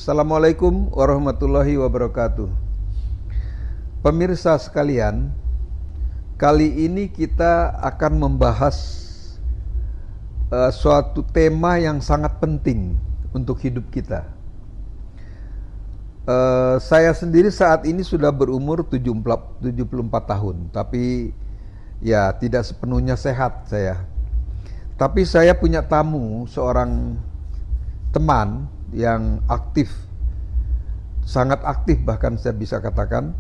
Assalamualaikum warahmatullahi wabarakatuh. Pemirsa sekalian, kali ini kita akan membahas suatu tema yang sangat penting untuk hidup kita. Saya sendiri saat ini sudah berumur 74 tahun, tapi ya tidak sepenuhnya sehat saya. Tapi saya punya tamu, seorang teman yang aktif, sangat aktif bahkan saya bisa katakan.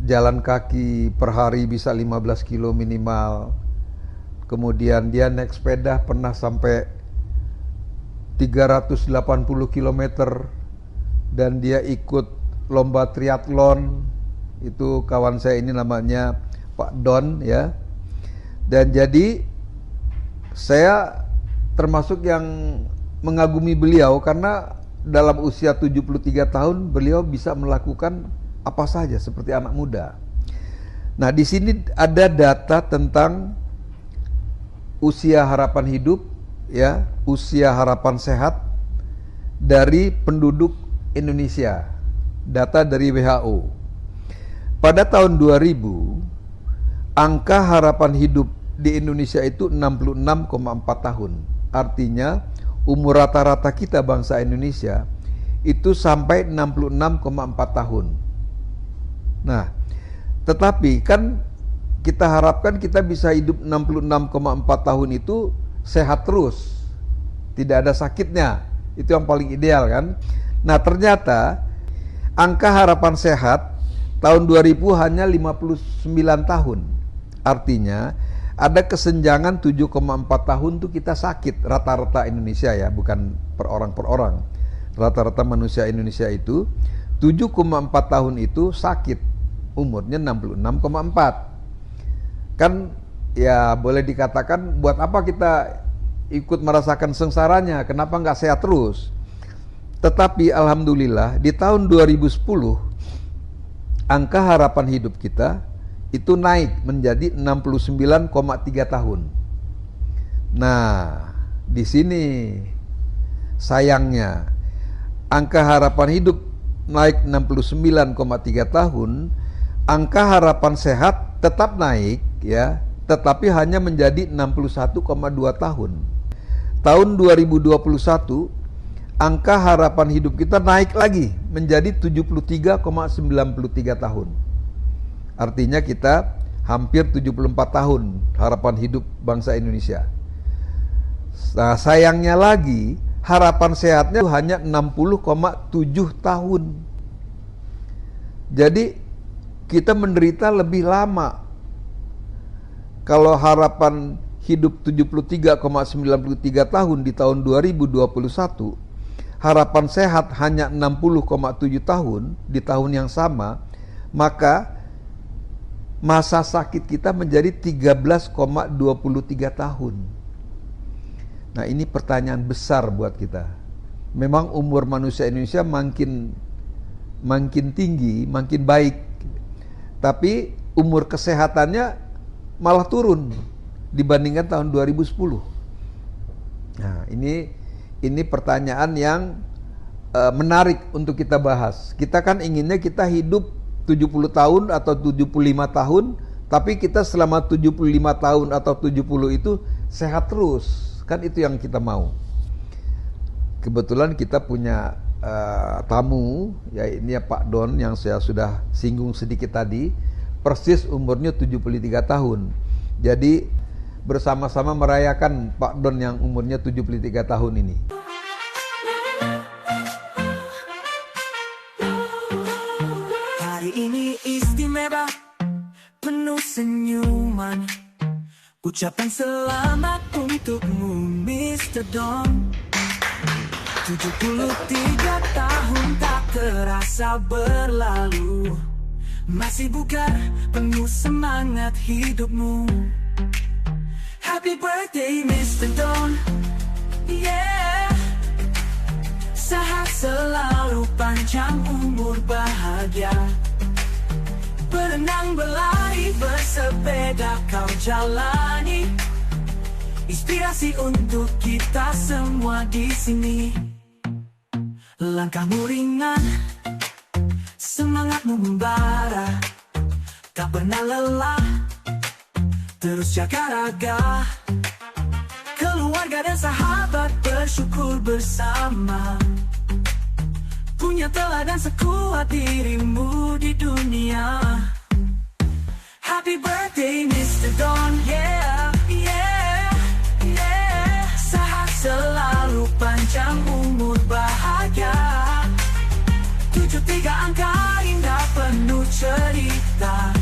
Jalan kaki per hari bisa 15 kilo minimal. Kemudian dia naik sepeda pernah sampai 380 km. Dan dia ikut lomba triathlon. Itu kawan saya ini namanya Pak Don ya. Dan jadi saya termasuk yang mengagumi beliau karena dalam usia 73 tahun beliau bisa melakukan apa saja seperti anak muda. Nah, di sini ada data tentang usia harapan hidup ya, usia harapan sehat dari penduduk Indonesia. Data dari WHO. Pada tahun 2000, angka harapan hidup di Indonesia itu 66,4 tahun. Artinya umur rata-rata kita bangsa Indonesia itu sampai 66,4 tahun. Nah, tetapi kan kita harapkan kita bisa hidup 66,4 tahun itu sehat terus. Tidak ada sakitnya. Itu yang paling ideal kan. Nah, ternyata angka harapan sehat tahun 2000 hanya 59 tahun. Artinya ada kesenjangan 7,4 tahun tuh kita sakit rata-rata Indonesia ya, bukan per orang. Rata-rata manusia Indonesia itu 7,4 tahun itu sakit, umurnya 66,4. Kan ya boleh dikatakan buat apa kita ikut merasakan sengsaranya, kenapa nggak sehat terus? Tetapi alhamdulillah di tahun 2010 angka harapan hidup kita itu naik menjadi 69,3 tahun. Nah, di sini sayangnya angka harapan hidup naik 69,3 tahun, angka harapan sehat tetap naik ya, tetapi hanya menjadi 61,2 tahun. Tahun 2021 angka harapan hidup kita naik lagi menjadi 73,93 tahun. Artinya kita hampir 74 tahun harapan hidup bangsa Indonesia. Nah, sayangnya lagi harapan sehatnya hanya 60,7 tahun. Jadi kita menderita lebih lama. Kalau harapan hidup 73,93 tahun di tahun 2021, harapan sehat hanya 60,7 tahun di tahun yang sama, maka masa sakit kita menjadi 13,23 tahun. Nah, ini pertanyaan besar buat kita. Memang umur manusia Indonesia makin tinggi, makin baik. Tapi umur kesehatannya malah turun dibandingkan tahun 2010. Nah, ini pertanyaan yang menarik untuk kita bahas. Kita kan inginnya kita hidup 70 tahun atau 75 tahun, tapi kita selama 75 tahun atau 70 itu sehat terus. Kan itu yang kita mau. Kebetulan kita punya tamu, ya ini ya Pak Don yang saya sudah singgung sedikit tadi, persis umurnya 73 tahun. Jadi bersama-sama merayakan Pak Don yang umurnya 73 tahun ini. Ini istimewa, penuh senyuman. Ucapan selamat untukmu Mr. Don. 73 tahun tak terasa berlalu, masih bugar, penuh semangat hidupmu. Happy birthday Mr. Don, yeah. Sehat selalu, panjang umur, bahagia. Berenang, berlari, bersepeda kau jalani. Inspirasi untuk kita semua di sini. Langkahmu ringan, semangatmu membara, tak pernah lelah, terus jaga raga. Keluarga dan sahabat bersyukur bersama, punya teladan sekuat dirimu di dunia. Happy birthday Mr. Don, yeah, yeah, yeah. Sehat selalu, panjang umur, bahagia. 73 angka indah penuh cerita.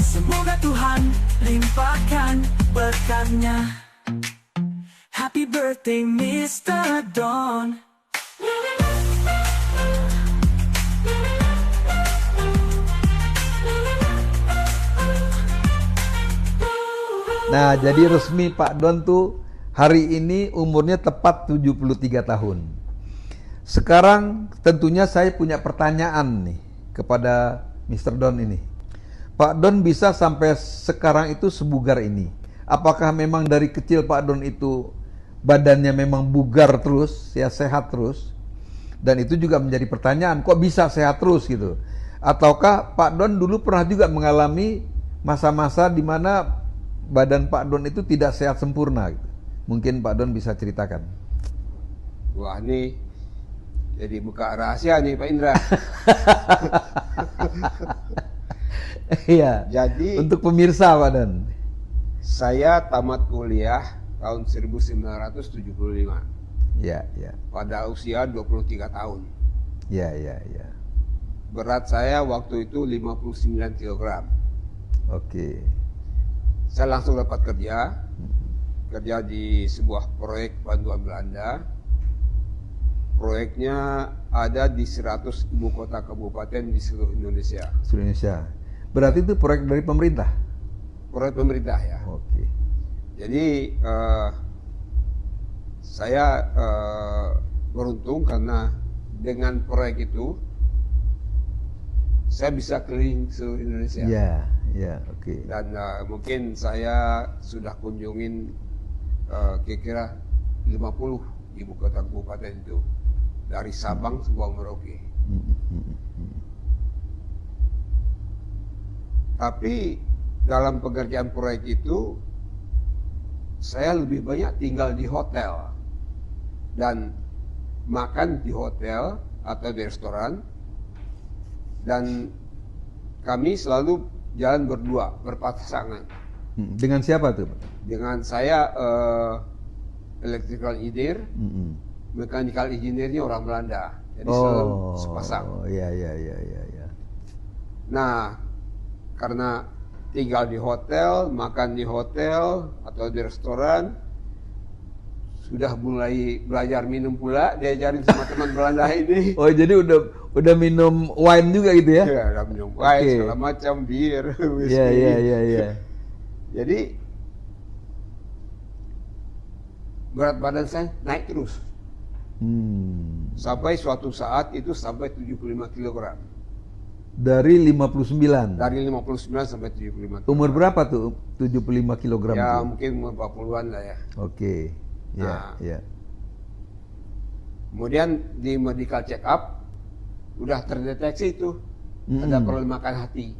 Semoga Tuhan limpahkan berkatnya. Happy birthday Mr. Don. Nah, jadi resmi Pak Don tuh hari ini umurnya tepat 73 tahun. Sekarang tentunya saya punya pertanyaan nih kepada Mr. Don ini. Pak Don bisa sampai sekarang itu sebugar ini. Apakah memang dari kecil Pak Don itu badannya memang bugar terus, ya sehat terus? Dan itu juga menjadi pertanyaan, kok bisa sehat terus gitu? Ataukah Pak Don dulu pernah juga mengalami masa-masa di mana badan Pak Don itu tidak sehat sempurna gitu? Mungkin Pak Don bisa ceritakan. Wah, ini jadi buka rahasia nih Pak Indra. Iya. Jadi untuk pemirsa Pak Don, saya tamat kuliah tahun 1975 ya, ya, pada usia 23 tahun. ya, ya, ya. Berat saya waktu itu 59 kg. Oke. Saya langsung dapat kerja di sebuah proyek bantuan Belanda. Proyeknya ada di 100 ibu kota kabupaten di seluruh Indonesia. Seluruh Indonesia. Berarti itu proyek dari pemerintah? Proyek pemerintah ya. Oke. Jadi saya beruntung karena dengan proyek itu saya bisa keliling seluruh Indonesia. Ya, ya, oke. Dan mungkin saya sudah kunjungin kira-kira 50 ibu kota kabupaten itu dari Sabang sampai Merauke. Tapi dalam pekerjaan proyek itu saya lebih banyak tinggal di hotel dan makan di hotel atau di restoran, dan kami selalu jalan berdua, berpasangan. Dengan siapa tuh? Dengan saya electrical engineer, mechanical engineer-nya orang Belanda, jadi selalu sepasang. Oh, iya, iya, iya, iya, iya. Nah, karena tinggal di hotel, makan di hotel atau di restoran, sudah mulai belajar minum pula, diajarin sama teman Belanda ini. Oh, jadi udah minum wine juga gitu ya? Ya, udah minum wine, segala macam, bir, whisky. Iya, iya, iya, iya. Jadi berat badan saya naik terus. Sampai suatu saat itu sampai 75 kg. Dari 59? Dari 59 sampai 75 kg. Umur berapa tuh 75 kg? Ya itu? mungkin umur 40-an lah ya. Oke. Ya, Nah, ya. kemudian di medical check up udah terdeteksi itu ada problem makan hati.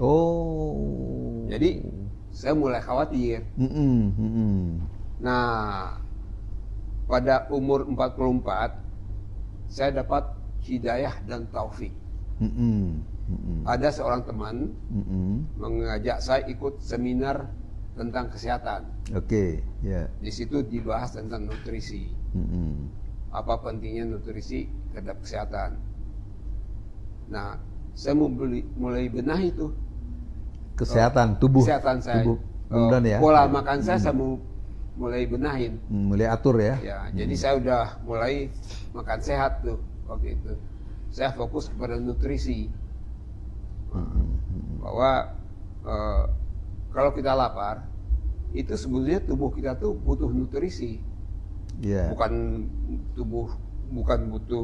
Oh. Jadi saya mulai khawatir. Nah, pada umur 44 saya dapat hidayah dan taufik. Ada seorang teman mengajak saya ikut seminar tentang kesehatan. Oke, ya. Di situ dibahas tentang nutrisi. Apa pentingnya nutrisi terhadap kesehatan. Nah, saya mulai benahi itu Kesehatan tubuh. Kesehatan saya. Tubuh. Ya? Pola makan saya mau mulai benahin. Mulai atur ya. Ya, jadi saya udah mulai makan sehat tuh waktu itu. Saya fokus kepada nutrisi. Bahwa kalau kita lapar, itu sebetulnya tubuh kita tuh butuh nutrisi. Iya. Bukan butuh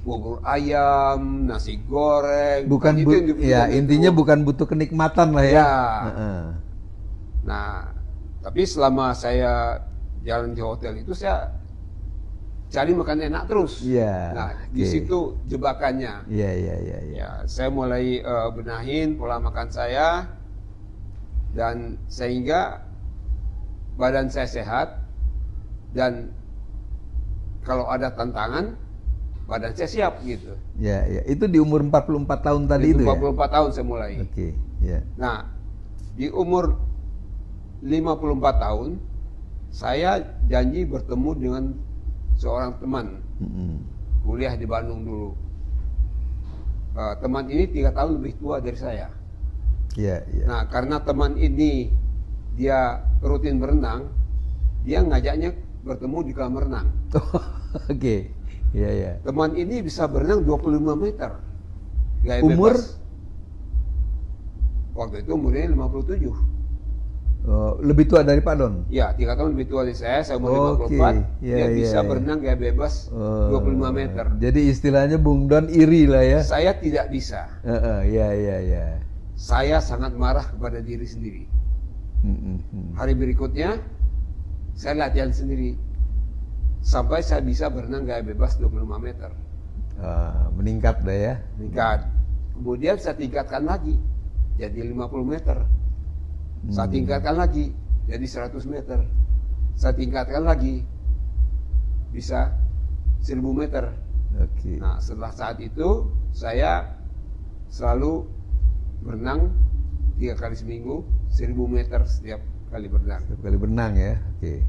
bubur ayam, nasi goreng. Bukan itu yang dibutuhkan ya, itu. intinya bukan butuh kenikmatan lah ya. Ya. Heeh. Nah, tapi selama saya jalan di hotel itu saya cari makan enak terus. Iya, Nah, di oke. situ jebakannya. Iya, iya, iya, iya. Ya, saya mulai benahin pola makan saya dan sehingga badan saya sehat dan kalau ada tantangan badan saya siap gitu. Ya, ya. Itu di umur 44 tahun tadi itu ya? 44 tahun saya mulai. Oke, ya. Nah, di umur 54 tahun saya janji bertemu dengan seorang teman kuliah di Bandung dulu. Teman ini 3 tahun lebih tua dari saya. Ya, ya. Nah, karena teman ini dia rutin berenang, dia ngajaknya bertemu di kolam renang. Oke. Ya, ya. Teman ini bisa berenang 25 meter. Gaya Umur? bebas. Waktu itu umurnya 57. Oh, lebih tua dari Pak Don? Ya, 3 tahun lebih tua dari saya umur Oke. 54. Ya, Dia ya, bisa ya. berenang gaya bebas Oh, 25 meter. Jadi istilahnya Bung Don iri lah ya? Saya tidak bisa. Ya, ya, ya. Saya sangat marah kepada diri sendiri. Hari berikutnya, saya latihan sendiri. Sampai saya bisa berenang gaya bebas 25 meter. Meningkat dah ya? Meningkat. Kemudian saya tingkatkan lagi, jadi 50 meter. Saya tingkatkan lagi, jadi 100 meter. Saya tingkatkan lagi, bisa 1000 meter. Oke. Nah, setelah saat itu, saya selalu berenang 3 kali seminggu, 1000 meter setiap kali berenang. Setiap kali berenang ya? Oke.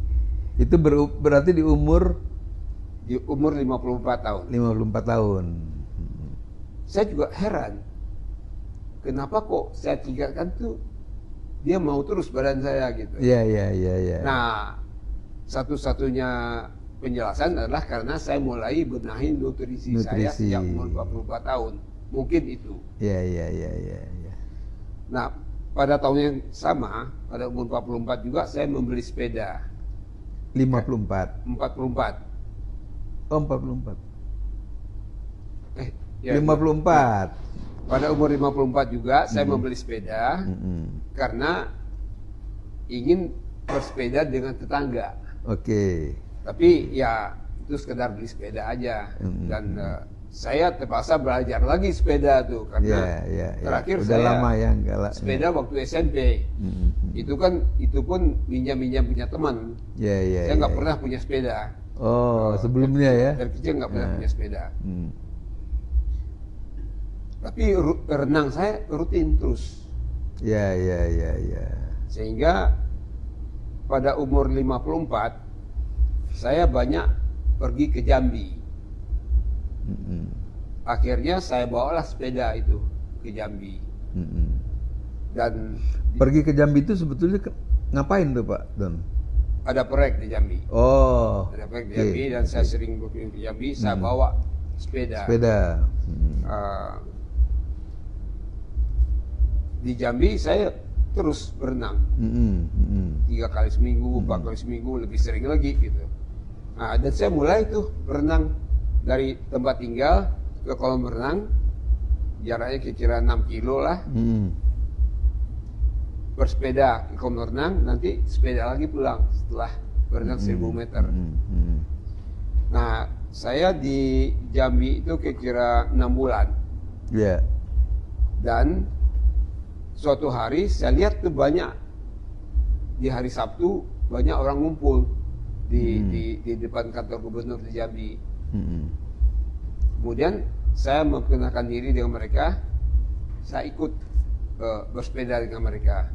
Itu berarti di umur Di umur 54 tahun. 54 tahun. Saya juga heran, kenapa kok saya tingkatkan tuh dia mau terus badan saya gitu. Iya, iya, iya, iya. Nah, satu-satunya penjelasan adalah karena saya mulai benahin nutrisi saya Nutrisi. sejak umur 44 tahun. Mungkin itu. Iya, iya, iya, iya, iya. Nah, pada tahun yang sama, pada umur 44 juga saya membeli sepeda. 54. 44. Oh, 44. Ya, 54. pada umur 54 juga saya membeli sepeda karena ingin bersepeda dengan tetangga. Oke. Tapi ya itu sekedar beli sepeda aja dan saya terpaksa belajar lagi sepeda tuh karena Ya. terakhir Udah saya lama ya enggak sepeda waktu SMP. Itu pun minjam punya teman. Ya. Saya nggak pernah punya sepeda. Oh, sebelumnya ya. Dari kecil nggak pernah punya sepeda. Hmm. Tapi renang saya rutin terus. Ya. Sehingga pada umur 54 saya banyak pergi ke Jambi. Akhirnya saya bawalah sepeda itu ke Jambi. Dan Pergi ke Jambi itu sebetulnya ngapain tuh Pak Don? ada proyek di Jambi. Oh. Ada proyek di oke, Jambi dan saya oke. sering berkeliling ke Jambi. Saya bawa sepeda. Sepeda. Di Jambi saya terus berenang 3 kali seminggu, 4 kali seminggu, lebih sering lagi gitu. Nah, dan saya mulai tuh berenang dari tempat tinggal ke kolam renang, jaraknya kira-kira 6 kilo lah. Bersepeda ke kolam renang, nanti sepeda lagi pulang setelah berenang 1000 meter. Nah, saya di Jambi itu kira-kira 6 bulan. Ya. Dan suatu hari saya lihat tuh banyak di hari Sabtu banyak orang ngumpul di depan kantor gubernur di Jambi. Kemudian saya memperkenalkan diri dengan mereka, saya ikut bersepeda dengan mereka.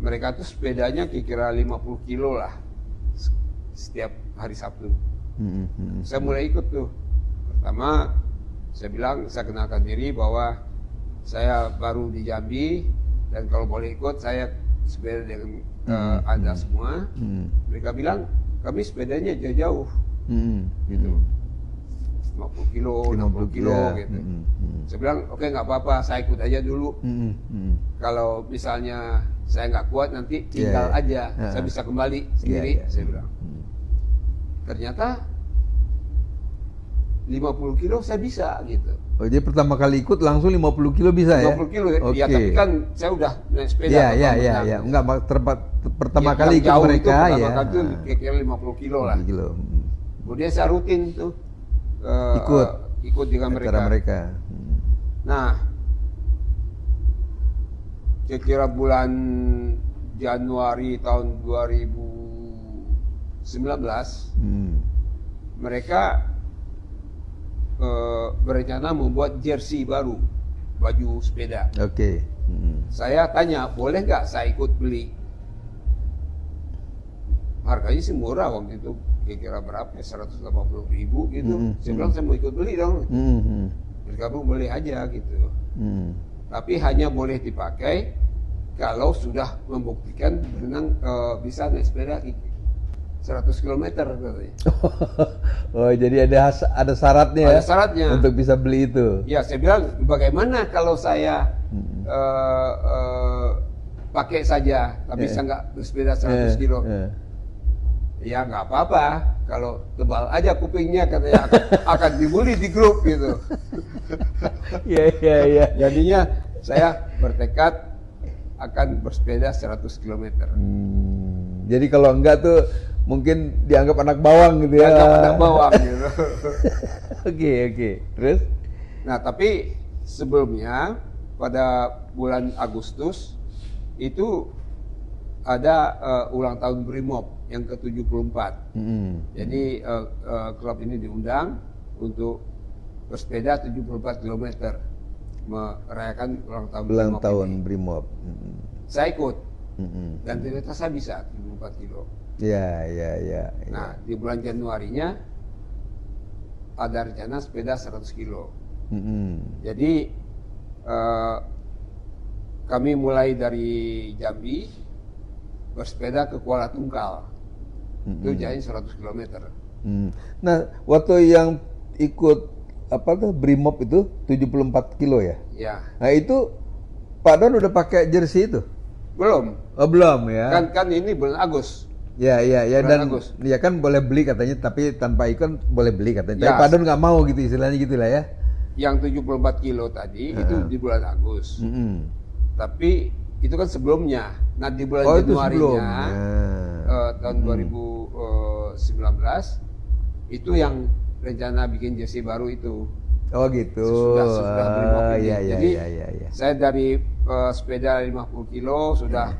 Mereka tuh sepedanya kira-kira 50 kilo lah setiap hari Sabtu. Saya mulai ikut tuh. Pertama saya bilang, saya kenalkan diri bahwa saya baru di Jambi dan kalau boleh ikut saya sepeda dengan Anda semua. Mereka bilang kami sepedanya jauh-jauh, gitu, 50 kilo, 60 kilo, gitu. Saya bilang oke, nggak apa-apa, saya ikut aja dulu. Kalau misalnya saya nggak kuat nanti tinggal aja, saya bisa kembali sendiri. Saya bilang. Ternyata 50 kilo saya bisa, gitu. Oh, jadi pertama kali ikut langsung 50 kilo bisa 50 ya? 50 kilo, ya tapi kan saya udah naik sepeda. Iya. Enggak, pertama Yang kali ikut jauh mereka itu, pertama ya. kali itu kira-kira 50 kilo lah. 50 kilo. Kemudian saya rutin tuh ikut dengan Acara mereka. Nah, kira-kira bulan Januari tahun 2019 mereka berencana membuat jersey baru, baju sepeda. Oke. Saya tanya, boleh nggak saya ikut beli? Harganya sih murah waktu itu, kira-kira berapa ya, 180.000 gitu. Saya bilang saya mau ikut beli dong. Mereka bilang boleh aja gitu. Tapi hanya boleh dipakai kalau sudah membuktikan berenang bisa naik sepeda 100 km katanya. Oh, jadi ada syaratnya. Ada syaratnya untuk bisa beli itu. Ya, saya bilang bagaimana kalau saya pakai saja tapi saya nggak bersepeda 100 kilo. Ya nggak apa-apa, kalau tebal aja kupingnya katanya akan dibully di grup gitu. Iya. Jadinya saya bertekad akan bersepeda 100 km. Jadi kalau enggak tuh mungkin dianggap anak bawang gitu ya. Dianggap anak bawang gitu. Oke. Terus? Nah, tapi sebelumnya pada bulan Agustus itu ada ulang tahun Brimob yang ke-74. Jadi klub ini diundang untuk bersepeda 74 km merayakan ulang tahun Brimob. Saya ikut. Dan ternyata saya bisa 74 kilo. Iya. Nah, di bulan Januarinya ada rencana sepeda 100 kilo. Jadi kami mulai dari Jambi bersepeda ke Kuala Tungkal. Itu jalan 100 km. Nah, waktu yang ikut Brimob itu 74 kilo ya? Ya. Nah, itu Pak Don udah pakai jersey itu? Belum. Oh, belum ya. Kan ini bulan Agustus. Ya bulan dan Agustus. ya kan boleh beli katanya, tapi tanpa ikon boleh beli katanya. Ya. Tapi Pak Don nggak mau gitu, istilahnya gitulah ya. Yang 74 kilo tadi itu di bulan Agustus. Tapi itu kan sebelumnya. Nah, di bulan Januarinya tahun 2019 itu yang rencana bikin jersey baru itu. Oh gitu. Sudah Brimob ini. Jadi iya. saya dari sepeda 50 kilo sudah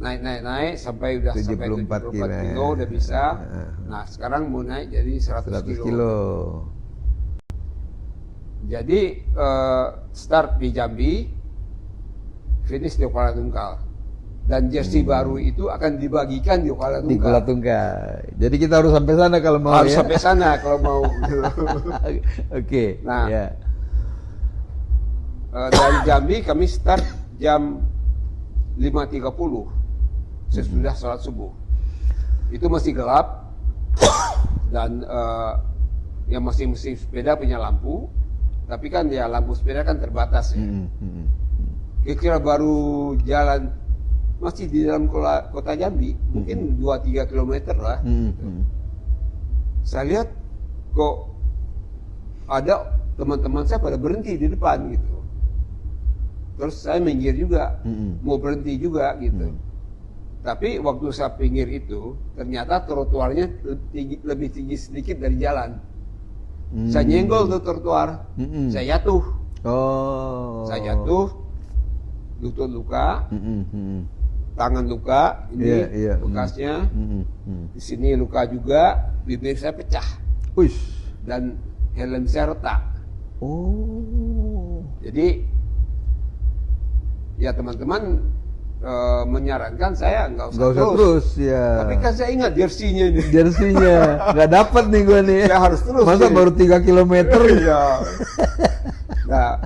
naik sampai udah 74 kilo udah bisa. Nah, sekarang mau naik jadi 100 kilo. Jadi start di Jambi, finish di Kuala Tungkal. Dan jersey baru itu akan dibagikan di Kuala Tungkal. Di Kuala Tungkal. Jadi kita harus sampai sana kalau mau. Harus sampai sana kalau mau. Oke. Nah, dari Jambi kami start jam 5.30 sesudah sholat subuh. Itu masih gelap dan yang masih sepeda punya lampu, tapi kan ya lampu sepeda kan terbatas ya. Kira-kira baru jalan masih di dalam kota Jambi, mungkin 2-3 km lah. Saya lihat kok ada teman-teman saya pada berhenti di depan gitu. Terus saya minggir juga, mau berhenti juga gitu. Tapi waktu saya pinggir itu, ternyata trotoarnya lebih tinggi sedikit dari jalan. Saya nyenggol tuh trotoar, saya jatuh. Saya jatuh, lutut luka, tangan luka, ini bekasnya. Di sini luka juga, bibir saya pecah. Dan helm saya retak. Jadi ya teman-teman menyarankan saya nggak usah terus ya. Tapi kan saya ingat jersinya ini. Jersinya nggak dapat nih gue nih. Saya harus terus. Masa nih? Baru 3 km. Iya. Nah,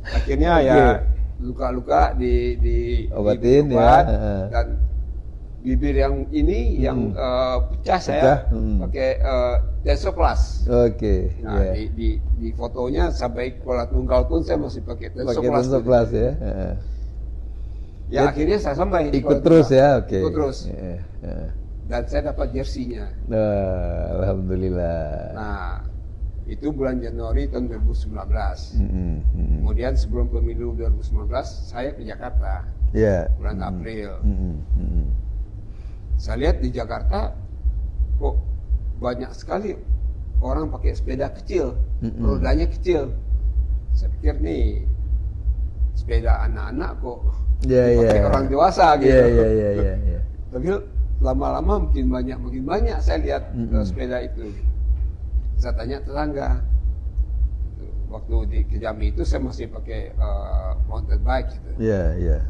akhirnya ya luka-luka di Obatin bibir ya. obat, dan bibir yang ini yang pecah saya pakai Tensoplast. Oke. Nah, Ya. di fotonya sampai Kuala Tunggal pun saya masih pakai Pakai Tensoplast. Tensoplast ya. Ya akhirnya saya sampai di Ikut Kuala terus Tunggal. ya, oke. Ikut terus. Ya. Dan saya dapat jersinya. Nah, alhamdulillah. Nah, itu bulan Januari tahun 2019. Mm-mm, mm-mm. Kemudian sebelum pemilu 2019 saya ke Jakarta Ya. bulan April. Mm-mm, mm-mm. Saya lihat di Jakarta kok banyak sekali orang pakai sepeda kecil, rodanya kecil. Saya pikir nih sepeda anak-anak kok Ya, dipakai ya. orang dewasa gitu. Ya. Tapi lama-lama makin banyak saya lihat sepeda itu. Saya tanya tetangga. Waktu di Kejami itu saya masih pakai mountain bike gitu. Ya.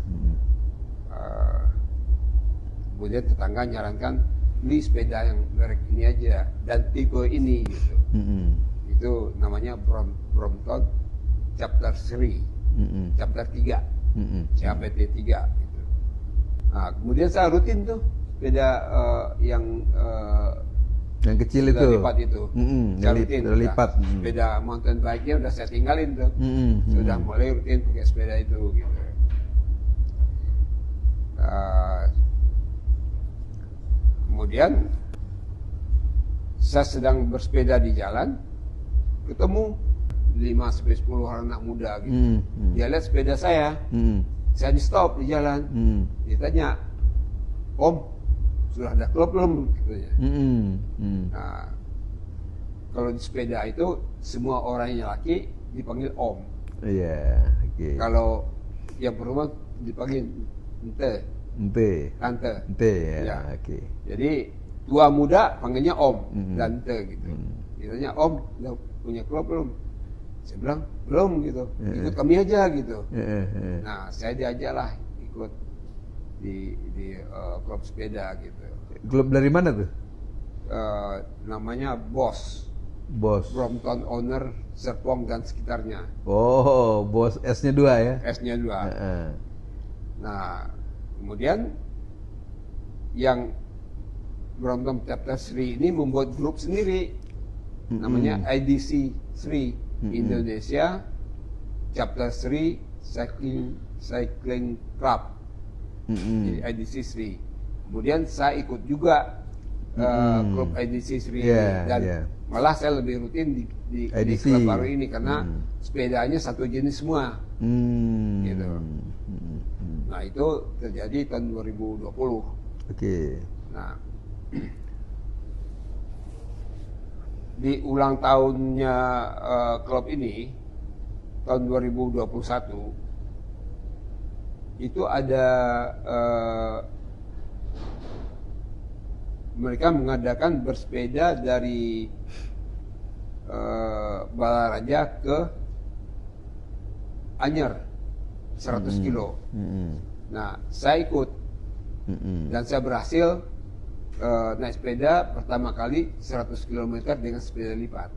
Kemudian tetangga nyarankan beli sepeda yang merek ini aja dan tipe ini gitu. Itu namanya Brompton Chapter 3, Chapter 3, CAPT 3 gitu. Nah, kemudian saya rutin tuh sepeda yang kecil sudah itu. lipat itu. Mm-mm, Saya yang rutin. sudah lipat. Nah, sepeda mountain bike-nya udah saya tinggalin tuh. Sudah mulai rutin pakai sepeda itu gitu. Kemudian saya sedang bersepeda di jalan, ketemu 5-10 anak muda gitu. Dia lihat sepeda saya di stop di jalan. Dia tanya, "Om, sudah ada klub belum?" Katanya. Nah, kalau di sepeda itu semua orang yang laki dipanggil Om. Iya, oke. Kalau yang perempuan dipanggil Ente, Tante. Ente ya, Ya. oke. Jadi tua muda panggilnya Om dan Ente gitu. Dia tanya, "Om, udah punya klub belum?" Saya bilang, "Belum," gitu. "Ikut kami aja," gitu. Nah, saya diajak lah ikut di klub sepeda gitu. Klub dari mana tuh? Namanya Bos, Bos. Brompton Owner, Serpong dan sekitarnya. Oh, Bos S-nya 2 ya? S-nya 2. Nah, kemudian yang Brompton Chapter 3 ini membuat grup sendiri, namanya IDC 3, Indonesia Chapter 3 Cycling Club, jadi IDC 3. Kemudian saya ikut juga klub IDC 3 Yeah, dan yeah. malah saya lebih rutin di IDC. klub baru ini karena sepedanya satu jenis semua. Gitu. Nah, itu terjadi tahun 2020. Oke. Nah, di ulang tahunnya klub ini tahun 2021 itu ada mereka mengadakan bersepeda dari Balaraja ke Anyer 100 kilo. Nah, saya ikut dan saya berhasil naik sepeda pertama kali 100 km dengan sepeda lipat.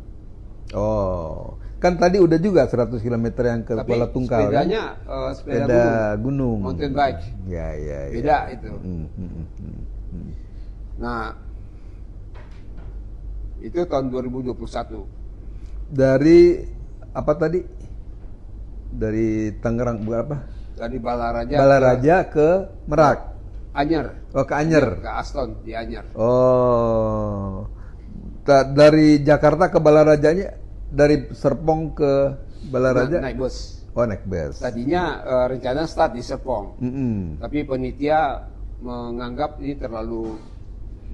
Oh, kan tadi udah juga 100 km yang ke Tapi Kuala Tungkal sepedanya kan? sepeda gunung. mountain bike. Ya. Beda itu. Nah, itu tahun 2021. Dari apa tadi? Dari Tangerang berapa? Dari Balaraja, Balaraja ke Merak. Anyer. Oh, ke Anyer. Ke Aston di Anyer. Oh. Dari Jakarta ke Balarajanya, dari Serpong ke Balaraja? Naik bus. Oh, naik bus. Tadinya rencana start di Serpong. Tapi panitia menganggap ini terlalu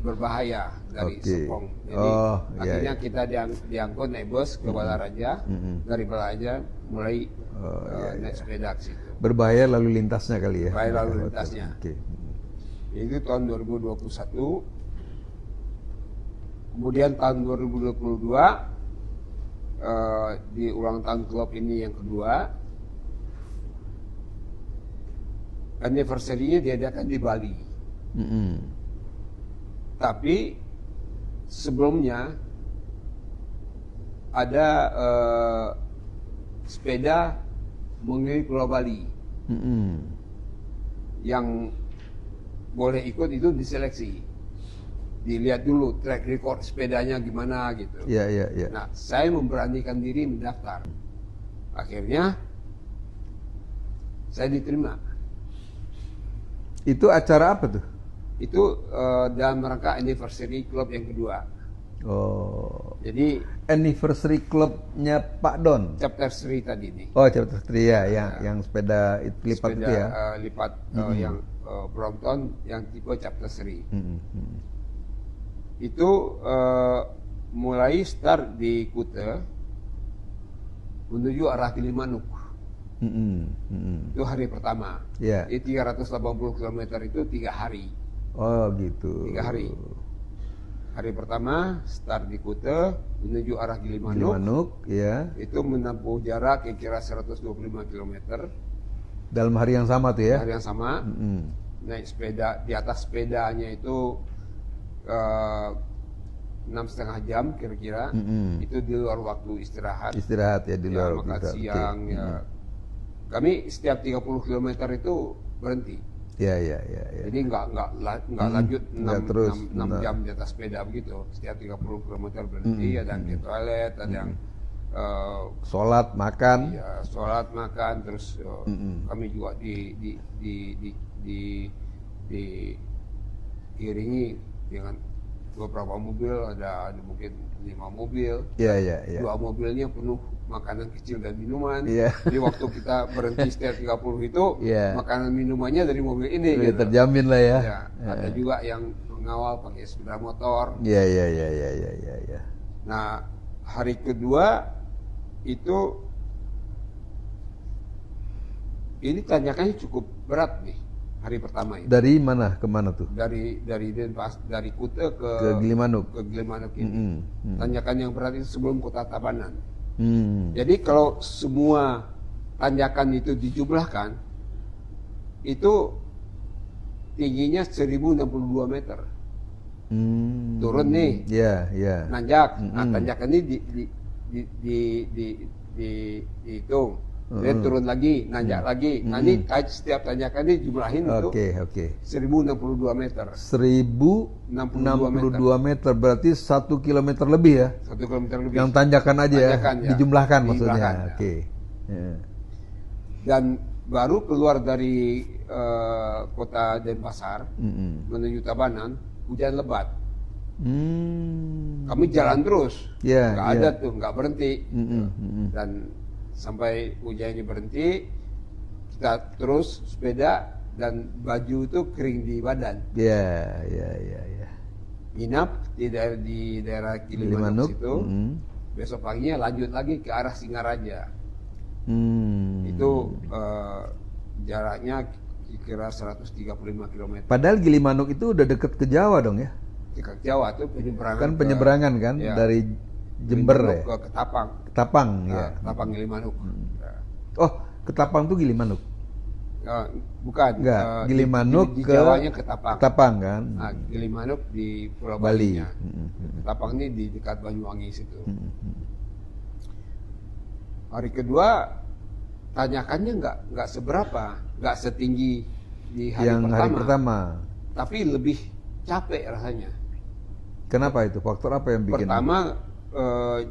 berbahaya dari Serpong. Jadi akhirnya kita diangkut naik bus ke Balaraja. Dari Balaraja mulai naik sepeda ke situ. Berbahaya lalu lintasnya kali ya. Berbahaya lalu lintasnya. Oke. Itu tahun 2021. Kemudian tahun 2022 di ulang tahun klub ini yang kedua, anniversary-nya diadakan di Bali. Tapi sebelumnya ada sepeda mengelilingi Pulau Bali. Mm-mm. Yang boleh ikut itu diseleksi, dilihat dulu track record sepedanya gimana gitu. Ya, ya, ya. Nah, saya memberanikan diri mendaftar. Akhirnya saya diterima. Itu acara apa tuh? Itu dalam rangka anniversary club yang kedua. Oh, Jadi anniversary clubnya Pak Don. chapter 3 tadi nih. Oh, chapter 3 ya, yang sepeda lipat Sepeda itu ya. lipat yang Brompton yang tipe chapter 3. Mm-mm. Itu mulai start di Kuta menuju arah Gilimanuk. Mm-mm. Mm-mm. Itu hari pertama. Ya. Di 380 km itu 3 hari. Oh, gitu. 3 hari. Hari pertama start di Kuta menuju arah Gilimanuk. Gilimanuk, ya. Itu menempuh jarak kira-kira 125 km. Dalam hari yang sama tuh ya. Hari yang sama. Mm-mm. Naik sepeda, di atas sepedanya itu 6,5 jam kira-kira. Mm-mm. Itu di luar waktu istirahat. Istirahat ya di Ya, luar. makan kita. siang Oke. ya. Kami setiap 30 km itu berhenti. Ya, ya, ya, ya. Jadi nggak lanjut nggak terus, 6 benar. jam di atas sepeda begitu. Setiap 30 km berhenti, ada yang ke toilet, ada yang Sholat, makan. ya, sholat, makan, terus kami juga diiringi dengan beberapa mobil, ada mungkin 5 mobil. Ya, ya, ya. 2 mobilnya penuh makanan kecil dan minuman. Iya. Jadi waktu kita berhenti setiap 30 itu Iya. makanan minumannya dari mobil ini Ya, gitu. terjamin lah ya. Ya, ada juga yang mengawal pakai sepeda motor. Ya, ya, ya, ya, ya, ya, ya. Nah, hari kedua itu ini tanjakannya cukup berat nih hari pertama itu. Dari mana ke mana tuh? Dari Denpasar, dari Kuta Ke Gilimanuk. ke Gilimanuk ini. Mm-mm. Tanjakan yang berat itu sebelum Kota Tabanan. Hmm. Jadi kalau semua tanjakan itu dijumlahkan, itu tingginya 1062 meter. Turun nih, Ya, ya. nanjak. Nah, tanjakan ini dihitung. Kemudian turun lagi, nanjak lagi. Nah, ini setiap tanjakan ini jumlahin itu Oke, oke. 1062 meter. 1062 meter berarti 1 kilometer lebih ya. 1 kilometer lebih. Yang tanjakan aja ya. Tanjakan, ya. Dijumlahkan maksudnya. Dijumlahkan, ya. Oke. Ya. Dan baru keluar dari kota Denpasar Mm-mm. menuju Tabanan, hujan lebat. Hmm. Kami jalan terus, Ya, nggak ya. ada tuh, nggak berhenti. Mm-mm, mm-mm. Dan sampai hujannya berhenti, kita terus sepeda dan baju itu kering di badan. Ya, ya, ya, ya. Nginap di daerah Gilimanuk situ. Besok paginya lanjut lagi ke arah Singaraja. Hmm. Itu jaraknya kira 135 km. Padahal Gilimanuk itu udah deket ke Jawa dong ya. Dekat Jawa tuh penyeberangan. Kan penyeberangan kan ya, dari Jember ya. ke Ketapang. Ketapang ya. Nah, Ketapang Gilimanuk. Ya. Oh, Ketapang tuh Gilimanuk. Bukan. Enggak, Gilimanuk di ke Jawanya Ketapang. Ketapang kan. Nah, Gilimanuk di Pulau Bali. Bali-nya. Ketapang ini di dekat Banyuwangi situ. Hari kedua tanjakannya nggak seberapa, nggak setinggi di Yang hari pertama. tapi lebih capek rasanya. Kenapa itu? Faktor apa yang bikin? Pertama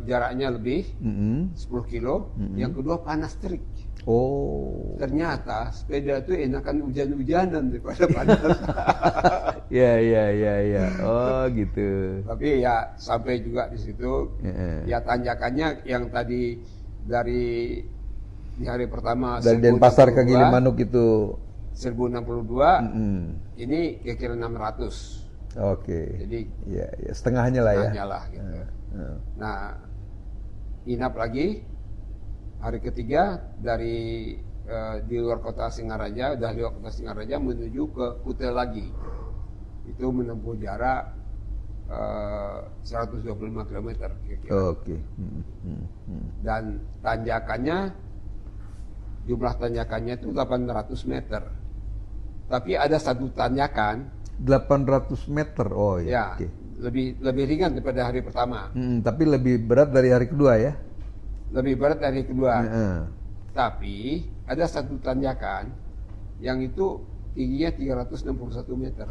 jaraknya lebih Mm-mm. 10 kilo, yang kedua panas terik. Oh. Ternyata sepeda itu enakan hujan-hujanan daripada panas. Ya, ya, ya, ya. Oh, gitu. Tapi ya sampai juga di situ. Ya tanjakannya yang tadi di hari pertama Dari Denpasar ke 1062, Gilimanuk itu. 1062, ini kira-kira 600. Oke. Jadi Ya, ya, setengahnya lah ya. setengahnya lah gitu. Nah, inap lagi hari ketiga dari di luar kota Singaraja, dari luar kota Singaraja menuju ke Kuta lagi. Itu menempuh jarak 125 km kira-kira. Oke. Dan tanjakannya, jumlah tanjakannya itu 800 meter. Tapi ada satu tanjakan 800 meter. Oh ya. ya Oke. lebih ringan daripada hari pertama. Tapi lebih berat dari hari kedua ya. Lebih berat dari kedua. Tapi ada satu tanjakan yang itu tingginya 361 meter.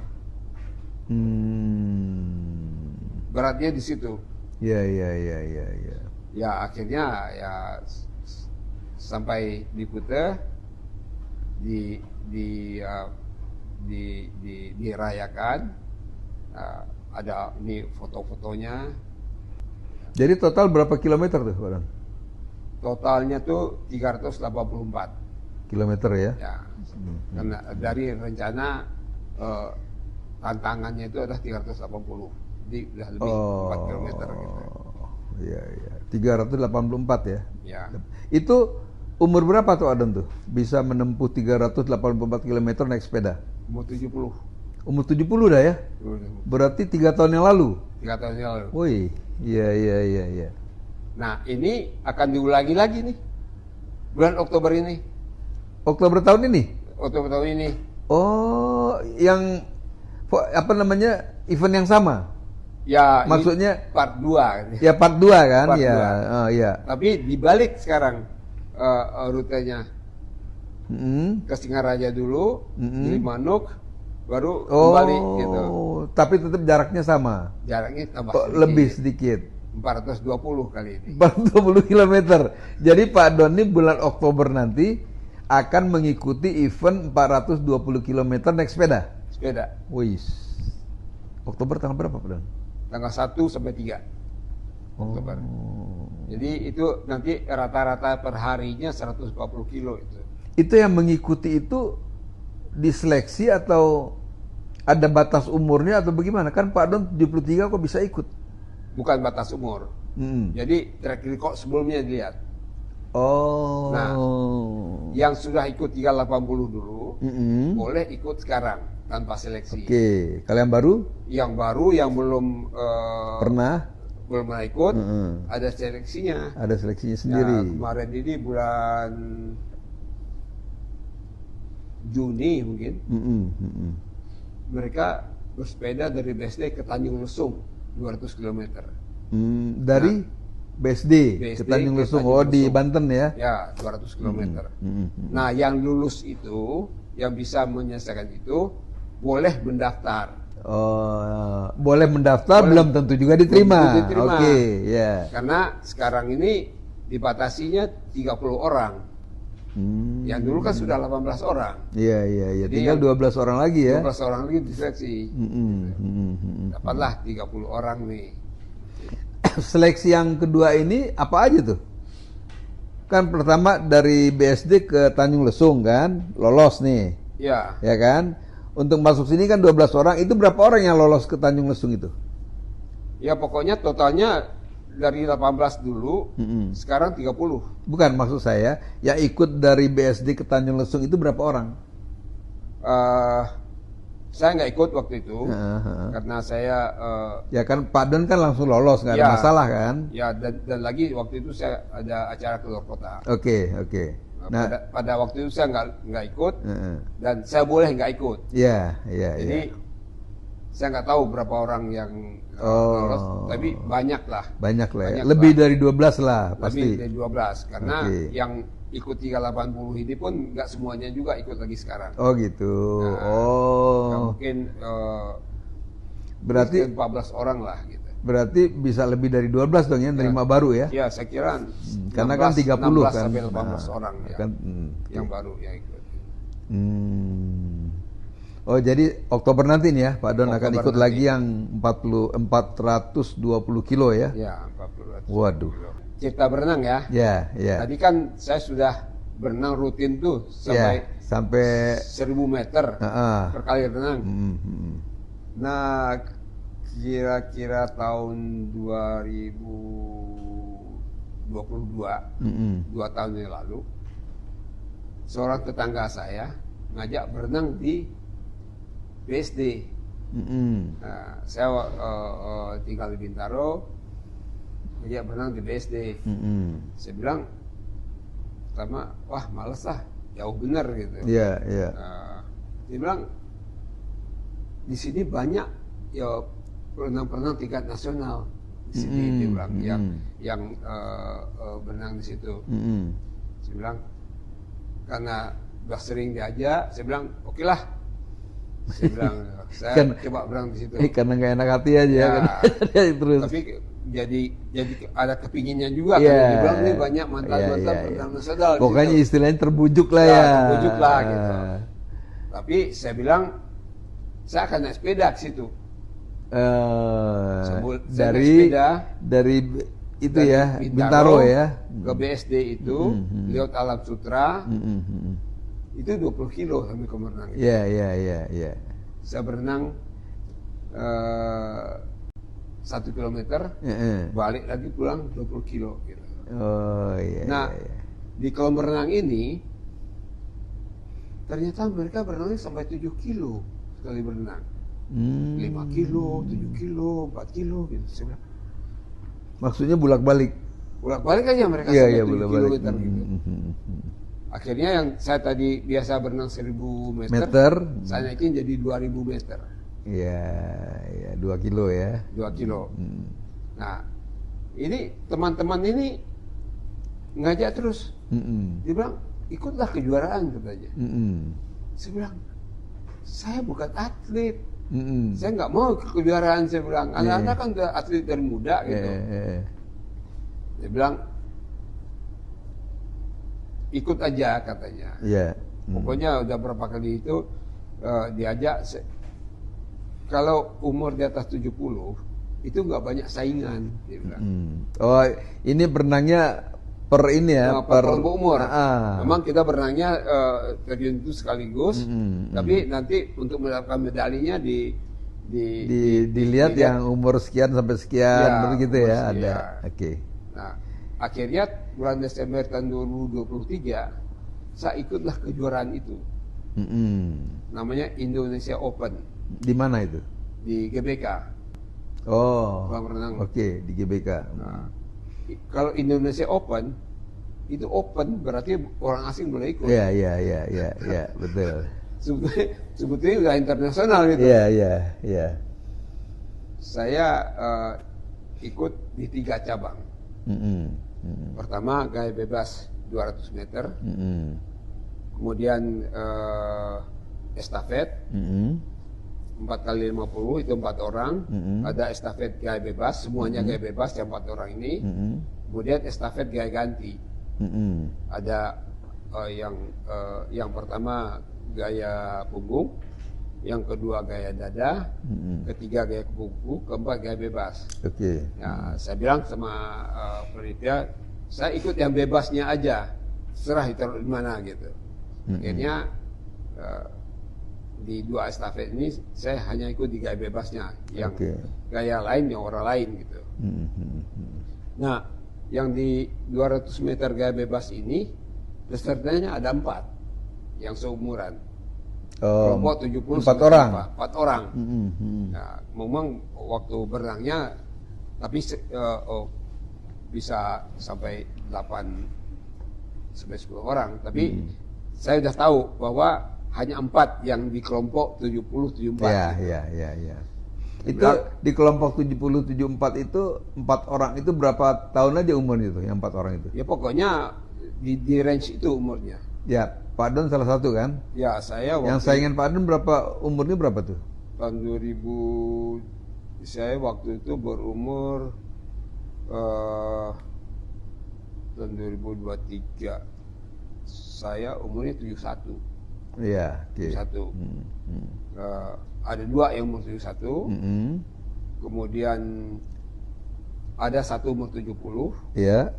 Beratnya di situ. Ya. Ya akhirnya ya sampai di Kuta dirayakan. Ada ini foto-fotonya. Jadi total berapa kilometer tuh, Pak Don? Totalnya tuh 384 Kilometer ya? ya. Karena dari rencana tantangannya itu adalah 380. Jadi udah lebih 4 kilometer gitu. Iya. 384 ya? Ya. Itu umur berapa tuh Adon tuh? Bisa menempuh 384 kilometer naik sepeda? Umur 70. Umur 70 dah ya? Berarti 3 tahun yang lalu? 3 tahun yang lalu. Wih, iya. Nah ini akan diulangi lagi nih bulan Oktober ini. Oktober tahun ini? Oktober tahun ini. Oh, yang apa namanya event yang sama? Ya, maksudnya part 2. Ya part 2 kan? Part ya. 2. Oh, ya. Tapi dibalik sekarang rutenya. Ke Singaraja dulu, di Manuk, baru kembali gitu. Tapi tetap jaraknya sama. Jaraknya tambah sedikit. Lebih sedikit. 420 kali ini. 420 km. Jadi Pak Don ini bulan Oktober nanti akan mengikuti event 420 km naik sepeda. Sepeda. Wih. Oktober tanggal berapa, Pak Don? Tanggal 1 sampai 3 Oktober. Jadi itu nanti rata-rata per harinya 140 kilo itu. Itu yang mengikuti itu diseleksi atau ada batas umurnya atau bagaimana? Kan Pak Don 73 kok bisa ikut? Bukan batas umur. Jadi track record sebelumnya dilihat. Oh. Nah, yang sudah ikut 380 dulu, boleh ikut sekarang tanpa seleksi. Oke, kalian baru? Yang baru yang belum pernah ikut, ada seleksinya. Ada seleksinya sendiri. Nah, kemarin ini bulan Juni mungkin. Mereka bersepeda dari BSD ke Tanjung Lesung 200 km. Dari BSD ke Tanjung Lesung, di Banten ya? Ya, 200 km. Nah, yang lulus itu, yang bisa menyelesaikan itu, boleh mendaftar. Boleh mendaftar, belum tentu juga diterima. Oke, ya. Karena sekarang ini dibatasinya 30 orang. Yang dulu kan sudah 18 orang. Iya. Tinggal 12 orang lagi ya. 12 orang lagi diseleksi. Dapatlah 30 orang nih. Seleksi yang kedua ini apa aja tuh? Kan pertama dari BSD ke Tanjung Lesung kan, lolos nih. Ya. Ya kan? Untuk masuk sini kan 12 orang, itu berapa orang yang lolos ke Tanjung Lesung itu? Ya pokoknya totalnya dari 18 dulu, sekarang 30. Bukan, maksud saya, yang ikut dari BSD ke Tanjung Lesung itu berapa orang? Saya nggak ikut waktu itu, karena saya... ya kan Pak Don kan langsung lolos, nggak ada masalah kan? Ya, dan lagi waktu itu saya ada acara keluar kota. Oke. Nah, pada waktu itu saya nggak ikut, dan saya boleh nggak ikut. Iya. Jadi saya nggak tahu berapa orang yang lolos, tapi banyak lah. Banyak ya. Lebih dari 12 lah pasti. Lebih dari 12, karena yang ikut 380 ini pun nggak semuanya juga ikut lagi sekarang. Oh gitu. Mungkin berarti 14 orang lah gitu. Berarti bisa lebih dari 12 dong ya, nerima baru ya? Ya, saya kira karena kan 30 16 kan. sampai 18 orang ya. Kan, yang baru yang ikut. Oh, jadi Oktober nanti nih ya, Pak Don akan ikut nanti. lagi yang 420 kilo ya? Ya, 420. Waduh. Cerita berenang ya. Ya. Tadi kan saya sudah berenang rutin tuh sampai 1000 meter per kali renang. Nah, kira-kira tahun 2022, 2 tahun yang lalu, seorang tetangga saya ngajak berenang di BSD. Nah, saya tinggal di Bintaro, ngajak berenang di BSD. Saya bilang pertama, wah males lah, jauh bener gitu. Iya. Dia bilang di sini banyak ya perenang-perenang tingkat nasional di sini. Dia bilang yang berenang di situ. Saya bilang karena udah sering diajak, saya bilang oke lah. Saya bilang saya coba berenang di situ. Karena nggak enak hati aja Ya, kan. Terus. Tapi jadi ada kepinginnya juga Iya. karena dibilang ini banyak mantan-mantan berenang nasional. di Pokoknya situ. istilahnya terbujuk lah Ya, ya. terbujuk lah gitu. Tapi saya bilang saya akan naik sepeda ke situ. Saya naik sepeda dari itu dari ya Bintaro ya. ke BSD itu lewat Alam Sutra. Itu 20 kilo sampai ke berenang. Iya. Saya berenang 1 kilometer, balik lagi pulang 20 kilo gitu. Oh iya. Nah, iya. di kolam renang ini ternyata mereka berenangnya sampai 7 kilo sekali berenang. 5 kilo, 7 kilo, 4 kilo gitu. Saya bilang, Maksudnya bolak-balik. bolak-balik aja mereka Iya, sampai 7 bolak-balik. kilometer gitu. Akhirnya yang saya tadi biasa berenang 1000 Meter. saya naikin jadi 2000 meter. Iya, 2 kilo ya. 2 kilo. Nah, ini teman-teman ini ngajak terus. Dia bilang, ikutlah kejuaraan katanya. Saya bilang, saya bukan atlet. Saya nggak mau ke kejuaraan. Saya bilang, anak-anak kan udah atlet dari muda gitu. Dia bilang, ikut aja katanya. Iya. Pokoknya udah berapa kali itu diajak. Kalau umur di atas 70 itu nggak banyak saingan. Dia bilang. Oh, ini berenangnya per ini ya, Per kelompok umur. Ah. Memang kita berenangnya terjun itu sekaligus, tapi nanti untuk mendapatkan medalinya dilihat yang umur sekian sampai sekian, Ya, begitu umur ya, sekian. ada. Oke. Nah, akhirnya bulan Desember tahun 2023 saya ikutlah kejuaraan itu. Namanya Indonesia Open Di mana itu? di GBK. Oh. Kolam renang. Oke, di GBK. Nah, kalau Indonesia Open itu open berarti orang asing boleh ikut. Iya, betul. Sebetulnya udah internasional gitu. Iya. Saya ikut di 3 cabang. Pertama gaya bebas 200 meter, kemudian estafet 4x50 itu 4 orang, ada estafet gaya bebas, semuanya gaya bebas yang 4 orang ini, kemudian estafet gaya ganti, ada yang pertama gaya punggung, yang kedua gaya dada, ketiga gaya punggung, keempat gaya bebas. Oke. Nah, saya bilang sama panitia, saya ikut yang bebasnya aja, serah ditaruh di mana gitu. Akhirnya di 2 estafet ini saya hanya ikut di gaya bebasnya, yang gaya lain yang orang lain gitu. Nah, yang di 200 meter gaya bebas ini pesertanya ada 4 yang seumuran. Kelompok 70 4 orang. 4 orang. Nah, memang waktu berenangnya tapi bisa sampai 8 sampai 10 orang, tapi saya sudah tahu bahwa hanya 4 yang di kelompok 70-74. Iya. Itu di kelompok 70-74 itu 4 orang itu berapa tahun aja umurnya itu, yang 4 orang itu? Ya pokoknya di range itu umurnya. Ya, Pak Don salah satu kan? Ya, saya waktu Yang saingan Pak Don umurnya berapa tuh? tahun 2000 saya waktu itu berumur tahun 2023. Saya umurnya 71. Iya, oke. 71. Ada 2 yang umur 71. Kemudian ada 1 umur 70. Iya.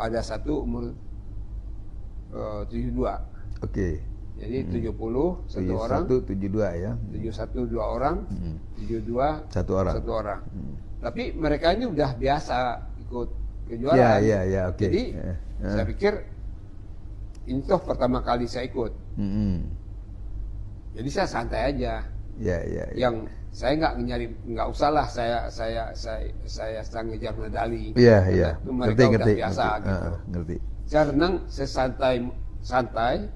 Ada 1 umur 72. Oke. Jadi 70 1 orang, 72 ya. 71 2 orang, 72 1 orang. 1 orang. Tapi mereka ini udah biasa ikut kejuaraan. Iya, oke. Jadi saya pikir ini toh pertama kali saya ikut. Jadi saya santai aja. Iya. Yang saya nggak usah lah saya sedang ngejar medali. Iya. Mereka udah biasa gitu. Ngerti. Saya renang santai.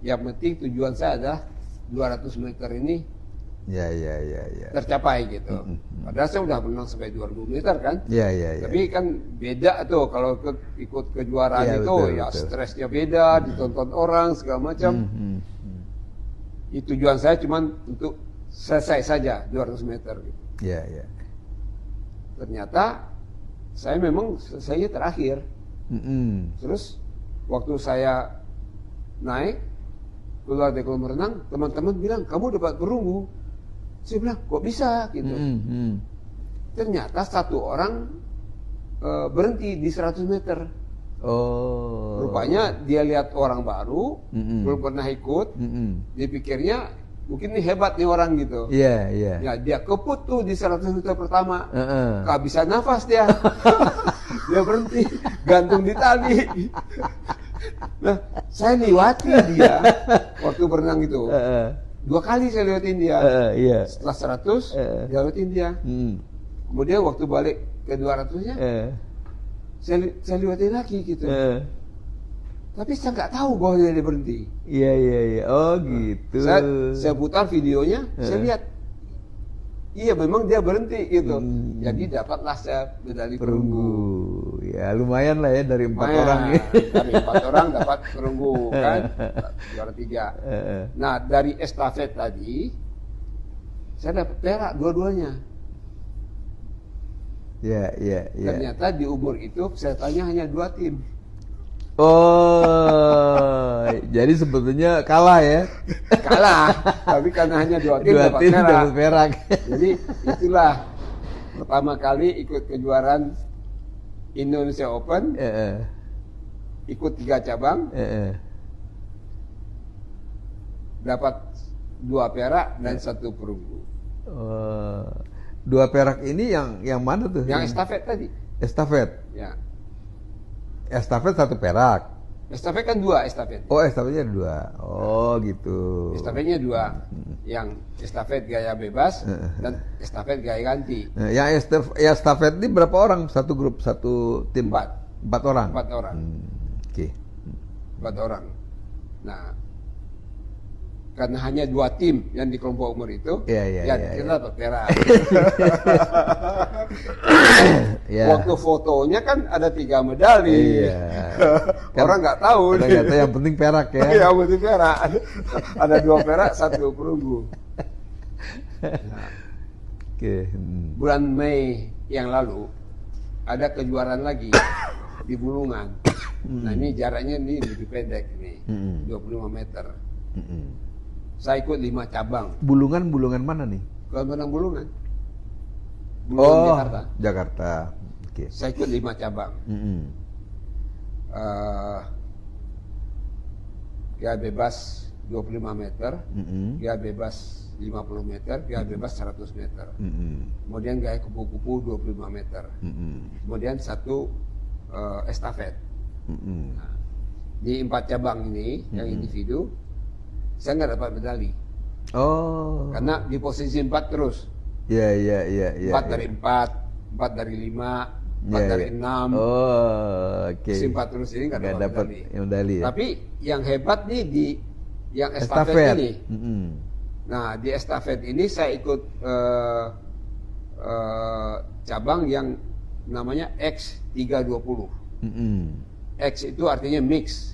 Yang penting tujuan saya adalah 200 meter ini Iya. tercapai gitu. Padahal saya udah menang sampai 2000 meter kan. Iya, iya, iya. Tapi kan beda tuh kalau ikut kejuaraan Iya, itu betul, ya betul. stresnya beda, ditonton orang segala macam. Tujuan saya cuma untuk selesai saja 200 meter. Gitu. Iya, iya. Ternyata saya memang selesainya terakhir. Terus waktu saya naik keluar dari kolam renang, teman-teman bilang kamu dapat perunggu. Saya bilang kok bisa gitu. Ternyata satu orang berhenti di 100 meter. Oh. Rupanya dia lihat orang baru, belum pernah ikut, dia pikirnya mungkin ini hebat nih orang gitu. Iya, iya. Ya dia keput tuh di 100 meter pertama, Heeh. kehabisan nafas dia. Dia berhenti, gantung di tali. Nah, saya lewati dia waktu berenang itu. Heeh. 2 kali saya lewatin dia. Iya. Setelah 100, dia lewatin dia. Kemudian waktu balik ke 200-nya, saya lewatin lagi gitu. Tapi saya nggak tahu bahwa dia berhenti. Iya, iya, iya. Oh, gitu. Saya putar videonya, saya lihat. Iya, memang dia berhenti gitu. Jadi dapatlah saya medali perunggu. Ya, lumayan lah ya dari 4 Lumayan. orang ya. Dari 4 orang dapat perunggu kan, juara 3. Nah, dari estafet tadi, saya dapat perak dua-duanya. Iya, iya, iya. Ternyata di umur itu pesertanya hanya 2 tim. Oh, jadi sebetulnya kalah ya. Kalah, tapi karena hanya 2 tim 2 dapat tim perak. dapat perak. Jadi itulah pertama kali ikut kejuaraan Indonesia Open, ikut 3 cabang, dapat 2 perak dan 1 perunggu. Oh, 2 perak ini yang mana tuh? Yang estafet tadi, Estafet. ya. Estafet 1 perak. Estafet kan 2 estafet. Oh, estafetnya 2. Oh, gitu. Estafetnya 2, yang estafet gaya bebas dan estafet gaya ganti. Nah, yang estafet ini berapa orang? Satu grup, satu tim? 4 orang? 4 orang. Oke. 4 orang. Nah, karena hanya 2 tim yang di kelompok umur itu, Iya, kita dapat perak. Ya. Waktu fotonya kan ada 3 medali. Iya. Orang nggak tahu. Orang nggak tahu, yang penting perak ya. Yang penting perak. Ada 2 perak, 1 perunggu. Nah, Oke. bulan Mei yang lalu ada kejuaraan lagi di Bulungan. Nah, ini jaraknya ini lebih pendek nih, 25 meter. Saya ikut 5 cabang. Bulungan mana nih? Kolam renang Bulungan. Bulungan Jakarta. Jakarta. Oke. Saya ikut 5 cabang. Gaya bebas 25 meter, gaya bebas 50 meter, gaya bebas 100 meter. Kemudian gaya kupu-kupu 25 meter. Kemudian 1 estafet. Nah, di 4 cabang ini yang individu, saya nggak dapat medali. Oh. Karena di posisi 4 terus. Iya. 4 dari 4, 4 dari 5, 4 dari 6. Oh, oke. Si 4 terus ini nggak dapat medali ya. Tapi yang hebat nih di yang estafet ini. Nah, di estafet ini saya ikut cabang yang namanya X320. X itu artinya mix,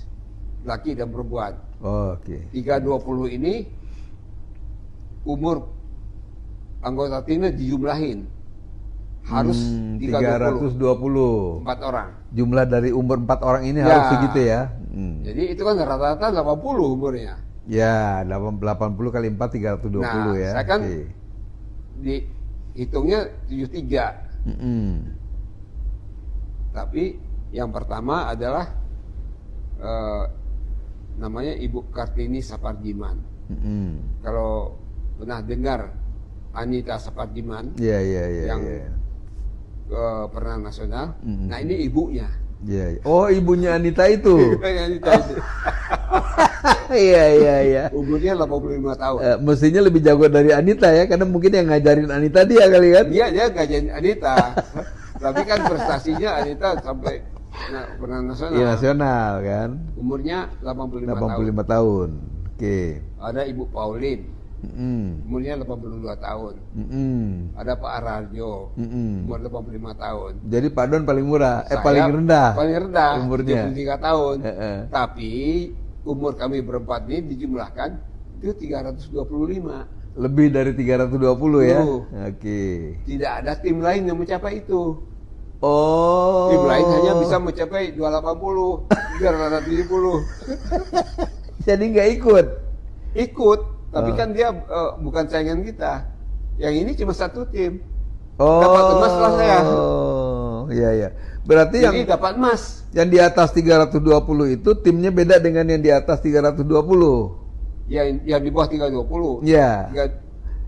laki dan perempuan. Oh, oke. 320 ini umur anggota timnya dijumlahin. Harus 320. 320. 4 orang. Jumlah dari umur 4 orang ini Ya. harus segitu ya. Jadi itu kan rata-rata 80 umurnya. Ya, 80 kali 4 320 ya. Saya kan Oke. dihitungnya 73. Tapi yang pertama adalah namanya Ibu Kartini Sapardiman. Kalau pernah dengar Anita Sapardiman Iya. yang pernah nasional, nah ini ibunya. Iya. Oh, ibunya Anita itu. Anita itu. Iya. Umurnya 85 tahun. Mestinya lebih jago dari Anita ya, karena mungkin yang ngajarin Anita dia kali kan. Dia gajain Anita. Tapi kan prestasinya Anita sampai pernah nasional. Iya, nasional kan. Umurnya 85 tahun. 85 tahun. Oke. Ada Ibu Pauline. umurnya 82 tahun. Ada Pak Ararjo, umur 85 tahun. Jadi Pak Don paling murah, Saya paling rendah. Paling rendah, umurnya. 73 tahun. Tapi umur kami berempat ini dijumlahkan itu 325. Lebih dari 320 ya. Tuh. Oke. Tidak ada tim lain yang mencapai itu. Oh. Tim lain hanya bisa mencapai 280, 370. Jadi nggak ikut. Ikut, tapi kan dia bukan saingan kita. Yang ini cuma satu tim. Oh. Dapat emas setelah saya. Oh, iya iya. Berarti Jadi dapat emas. yang di atas 320 itu timnya beda dengan yang di atas 320. Yang di bawah 320. Iya. Tiga-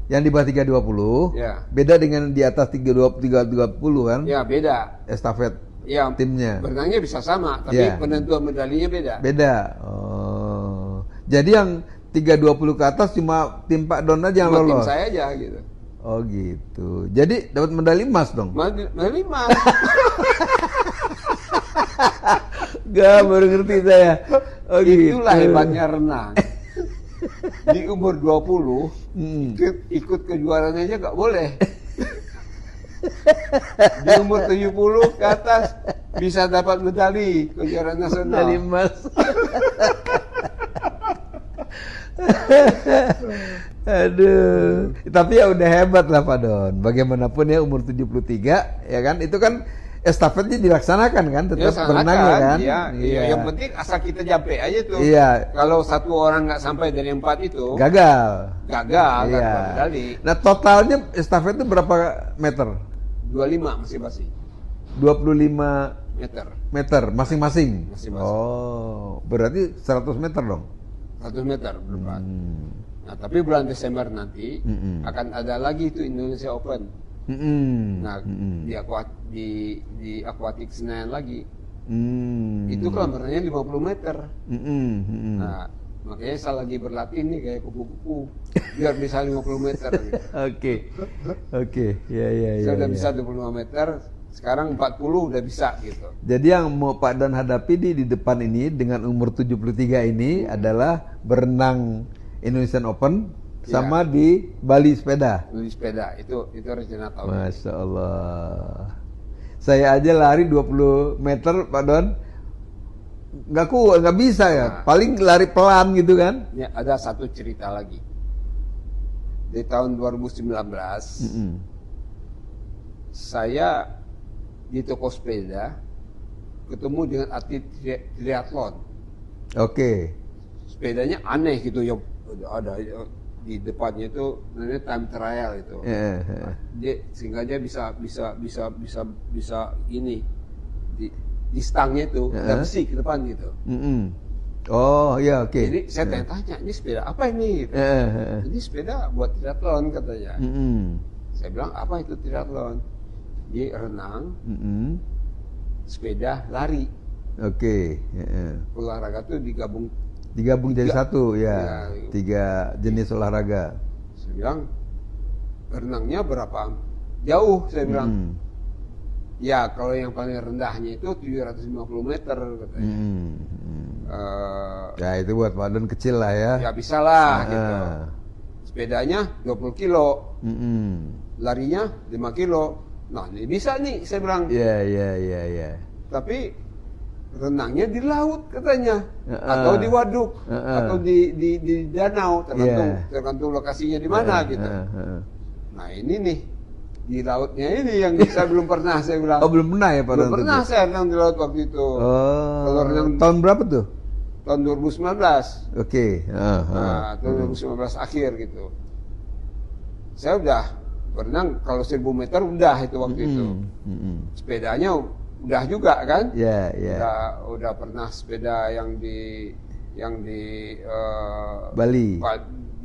Yang di bawah 320 Ya. beda dengan di atas 330 kan? Ya beda. Estafet Ya, timnya. berenangnya bisa sama, tapi Ya. penentuan medalinya beda. Beda. Oh. Jadi yang 320 ke atas cuma tim Pak Don aja yang Cuma tim lolos. saya aja gitu. Oh gitu. Jadi dapat medali emas dong. Medali emas. Gak baru ngerti saya. Oh gitu. Itulah hebatnya renang. Di umur 20 Hmm. ikut kejuaraan aja nggak boleh. Di umur 70 ke atas bisa dapat medali kejuaraan nasional. Medali emas. Aduh. Tapi ya udah hebat lah Pak Don. Bagaimanapun ya umur 73 ya kan itu kan estafetnya dilaksanakan kan tetap berenangnya kan. Iya. Yang penting asal kita nyampe aja tuh. Iya. Kalau satu orang nggak sampai dari 4 itu Gagal. gagal nggak Iya. dapat medali. Nah totalnya estafet itu berapa meter? 25 masing-masing 25 meter. meter masing-masing. Masing-masing. Oh, berarti 100 meter dong. 100 meter berempat. Nah, tapi bulan Desember nanti akan ada lagi itu Indonesia Open. Nah, di Aquatic Senayan lagi. Itu kolam renangnya 50 meter. Nah, makanya saya lagi berlatih nih kayak kupu-kupu biar bisa 50 meter. Gitu. Oke, ya. Saya udah bisa 25 meter, sekarang 40 udah bisa gitu. Jadi yang mau Pak Don hadapi di depan ini dengan umur 73 ini adalah berenang Indonesian Open sama di Bali sepeda. Di sepeda itu rencana tahun. Masya Allah. Saya aja lari 20 meter Pak Don nggak bisa ya. Paling lari pelan gitu kan. Ini ada satu cerita lagi. Di tahun 2019 saya di toko sepeda ketemu dengan atlet triathlon. Oke. Sepedanya aneh gitu ya, ada di depannya itu namanya time trial itu. Sehingga dia bisa ini di stangnya itu ada besi ke depan gitu. Oh iya, oke. Jadi saya tanya, ini sepeda apa ini? Gitu. Ini sepeda buat triathlon katanya. Saya bilang apa itu triathlon? Dia renang, sepeda, lari. Oke. Olahraga itu digabung jadi satu ya. 3 jenis olahraga. Saya bilang renangnya berapa jauh? Saya bilang ya kalau yang paling rendahnya itu 750 meter katanya. Ya itu buat Pak Don kecil lah ya. Ya bisa lah gitu. Sepedanya 20 kilo, larinya 5 kilo. Nah ini bisa nih saya bilang. Iya. Tapi renangnya di laut katanya, atau di waduk, atau di danau, tergantung lokasinya di mana gitu. Nah ini nih di lautnya ini yang saya belum pernah saya bilang. Oh belum pernah ya Pak Don? Belum pernah saya renang di laut waktu itu. Kalau renang tahun berapa tuh? tahun 2019. Oke. Nah, tahun 2019 akhir gitu. Saya udah berenang kalau 1000 meter udah itu waktu itu. Sepedanya udah juga kan? Iya. Udah pernah sepeda yang di Bali.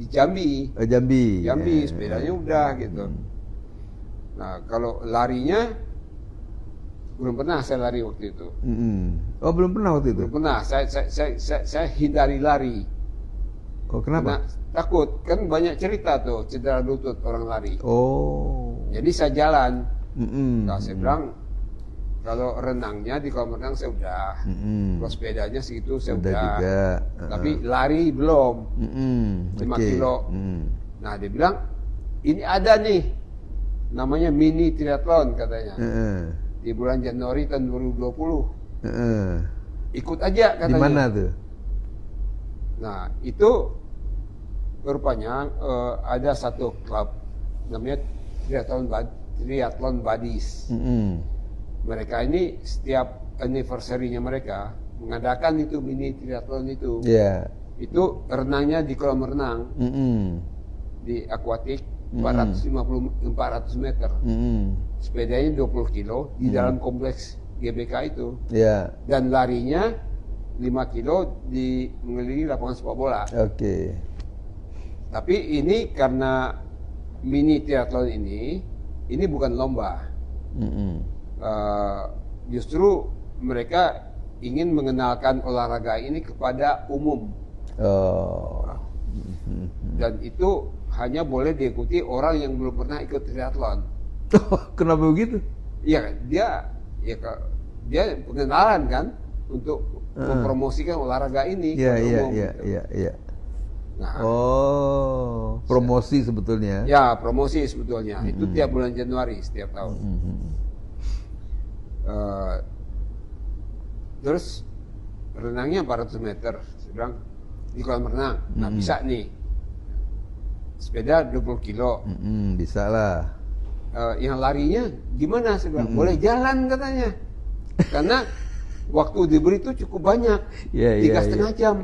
Di Jambi. Jambi. Sepedanya udah gitu. Nah, kalau larinya belum pernah saya lari waktu itu. Oh, belum pernah waktu itu. Belum pernah. Saya hindari lari. Oh, kenapa? Karena takut, kan banyak cerita tuh cedera lutut orang lari. Oh. Jadi saya jalan. Nah, saya bilang kalau renangnya di kolam renang saya udah. Kalau sepedanya segitu saya udah. Juga. Tapi lari belum. 5 kilo. Nah, dia bilang ini ada nih namanya mini triathlon katanya. Di bulan Januari tahun 2020. Ikut aja katanya. Di mana tuh? Nah, itu rupanya ada satu klub namanya Triathlon Buddies. Mereka ini setiap anniversary-nya mereka mengadakan itu mini triathlon itu. Itu renangnya di kolam renang. Di akuatik 400 meter. Sepedanya 20 kilo di dalam kompleks GBK itu. Dan larinya 5 kilo di mengelilingi lapangan sepak bola. Tapi ini karena mini triathlon ini bukan lomba. Justru mereka ingin mengenalkan olahraga ini kepada umum. Dan itu hanya boleh diikuti orang yang belum pernah ikut triathlon. Kenapa begitu? Iya, dia pengenalan kan untuk mempromosikan olahraga ini. Iya. Nah, promosi sebetulnya. Ya, promosi sebetulnya. Itu tiap bulan Januari setiap tahun. Terus renangnya 400 meter. Saya bilang di kolam renang. Nah, bisa nih. Sepeda 20 kilo. Bisa lah. Yang larinya gimana? Saya bilang boleh jalan katanya. Karena waktu diberi itu cukup banyak. 3,5 jam.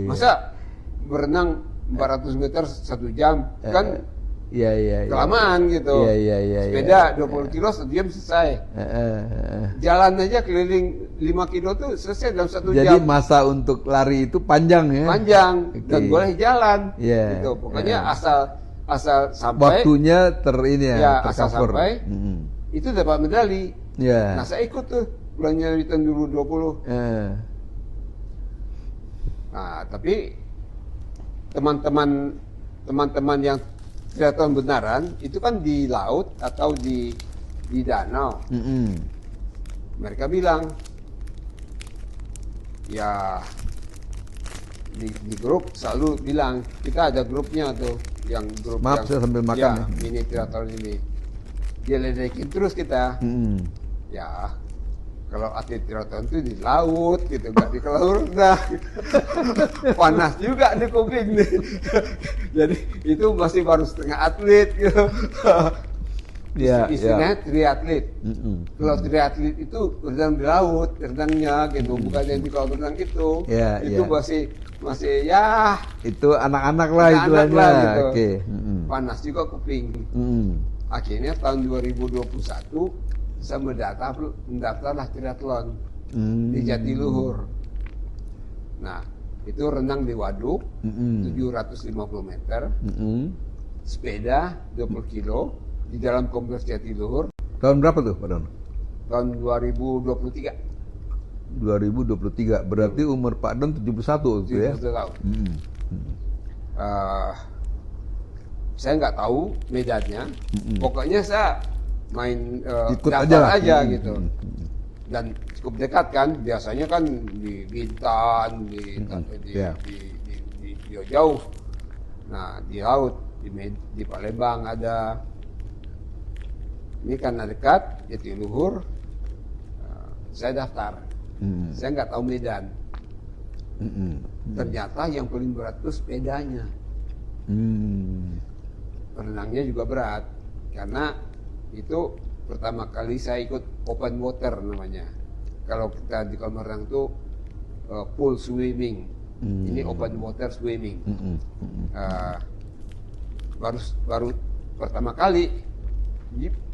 Masa berenang 400 meter 1 jam kan kelamaan gitu. Sepeda 20 kilo 1 jam selesai. Jalan aja keliling 5 kilo tuh selesai dalam 1 jam. Jadi masa untuk lari itu panjang ya? Panjang dan boleh jalan. Gitu. Pokoknya asal sampai waktunya asal sampai itu dapat medali. Nah, saya ikut tuh bulan Januari tahun 2020. Nah, tapi teman-teman yang triathlon benaran itu kan di laut atau di danau. Mereka bilang ya di grup selalu bilang kita ada grupnya tuh yang grup Maaf, saya sambil makan ya. Mini triathlon ini dia ledekin terus kita. Ya kalau atlet triathlon itu di laut gitu, nggak di kolam renang. Panas juga di kuping nih. Jadi itu masih baru setengah atlet gitu. Istilahnya triatlet. Kalau triatlet itu renang di laut, renangnya gitu, bukan yang di kolam renang itu. Itu masih ya. Itu anak-anak lah itu aja. Gitu. Panas juga kuping. Akhirnya tahun 2021 saya mendaftarlah triathlon di Jatiluhur. Nah, itu renang di waduk 750 meter, sepeda 20 kilo di dalam kompleks Jatiluhur. Tahun berapa tuh, Pak Don? Tahun 2023. 2023, berarti umur Pak Don 71 itu ya? 71 tahun. Saya nggak tahu medannya, pokoknya saya main daftar aja gitu. Dan cukup dekat kan, biasanya kan di Bintan, di jauh. Nah, di laut, di Palembang ada. Ini karena dekat, Jatiluhur, saya daftar. Saya nggak tahu medan. Ternyata yang paling berat itu sepedanya. Renangnya juga berat, karena itu pertama kali saya ikut open water namanya. Kalau kita di kolam renang itu pool swimming. Ini open water swimming. Baru pertama kali,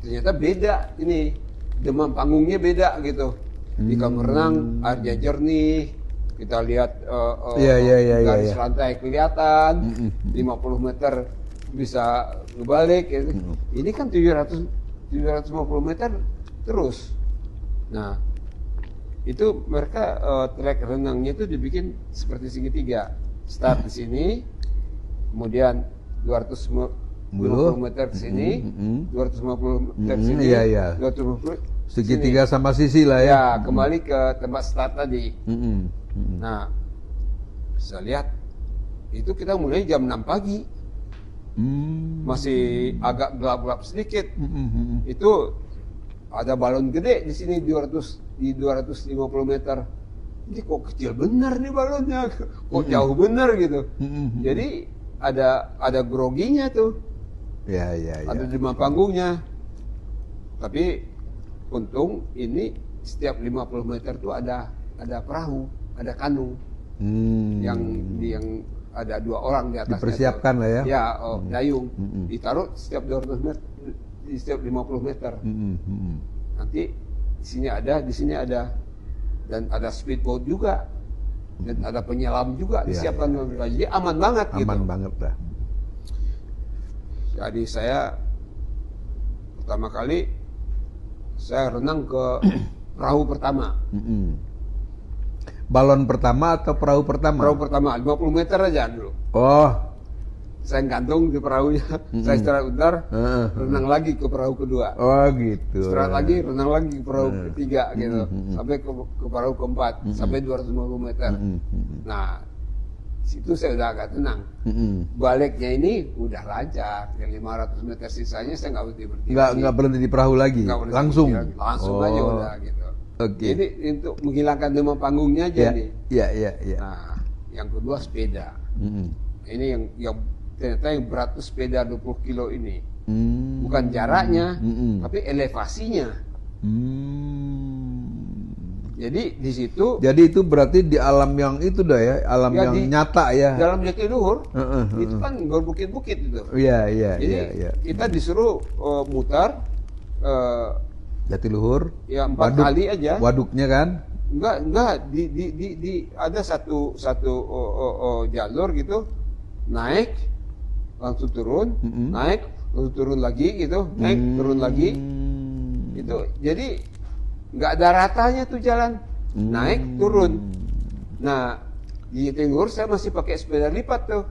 ternyata beda ini, demam panggungnya beda gitu. Di kolam renang airnya jernih, kita lihat garis lantai kelihatan, 50 meter bisa ngebalik gitu. Ini kan 750 meter terus. Nah, itu mereka trek renangnya itu dibikin seperti segitiga. Start di sini, kemudian 250 meter ke sini, 250 meter ke sini, 250 segitiga sini. Sama sisi lah ya. Ya, kembali ke tempat start tadi. Nah, saya lihat itu kita mulai jam 6 pagi. masih agak gelap-gelap sedikit. Hmm. Itu ada balon gede di sini 250 meter. Ini kok kecil benar nih balonnya, kok jauh benar gitu. Jadi ada groginya tuh, Ya. ada demam panggungnya. Tapi untung ini setiap 50 meter tuh ada perahu, ada kanu yang ada 2 orang di atasnya. Dipersiapkan tuh. lah ya. Ya, dayung ditaruh setiap 200 meter, di setiap 50 meter. Nanti di sini ada, dan ada speedboat juga, dan ada penyelam juga disiapkan. Jadi aman banget gitu. Aman banget dah. Jadi saya pertama kali saya renang ke perahu pertama. Balon pertama atau perahu pertama? Perahu pertama 50 meter aja dulu. Oh. Saya gantung di perahunya, saya istirahat bentar, renang lagi ke perahu kedua. Oh gitu. Istirahat lagi, renang lagi ke perahu ketiga gitu, sampai ke perahu keempat, sampai 250 meter. Nah, situ saya udah agak tenang. Baliknya ini udah lancar, yang 500 meter sisanya saya nggak berhenti. Nggak berhenti di perahu lagi, langsung. Langsung aja udah gitu. Oke. Jadi untuk menghilangkan demam panggungnya aja nih. Iya. Nah, yang kedua sepeda. Ini yang ternyata yang berat tuh sepeda 20 kilo ini. Bukan jaraknya, tapi elevasinya. Jadi di situ. Jadi itu berarti di alam yang itu dah ya, alam yang nyata ya. Dalam Jatiluhur, itu kan berbukit-bukit itu. Iya. Jadi kita disuruh mutar. Jatiluhur. Ya 4 kali aja. Waduknya kan? Enggak. Ada satu jalur gitu, naik, langsung turun, naik, langsung turun lagi gitu, naik, turun lagi. Itu jadi nggak ada ratanya tuh jalan, naik turun. Nah di Jatiluhur saya masih pakai sepeda lipat tuh,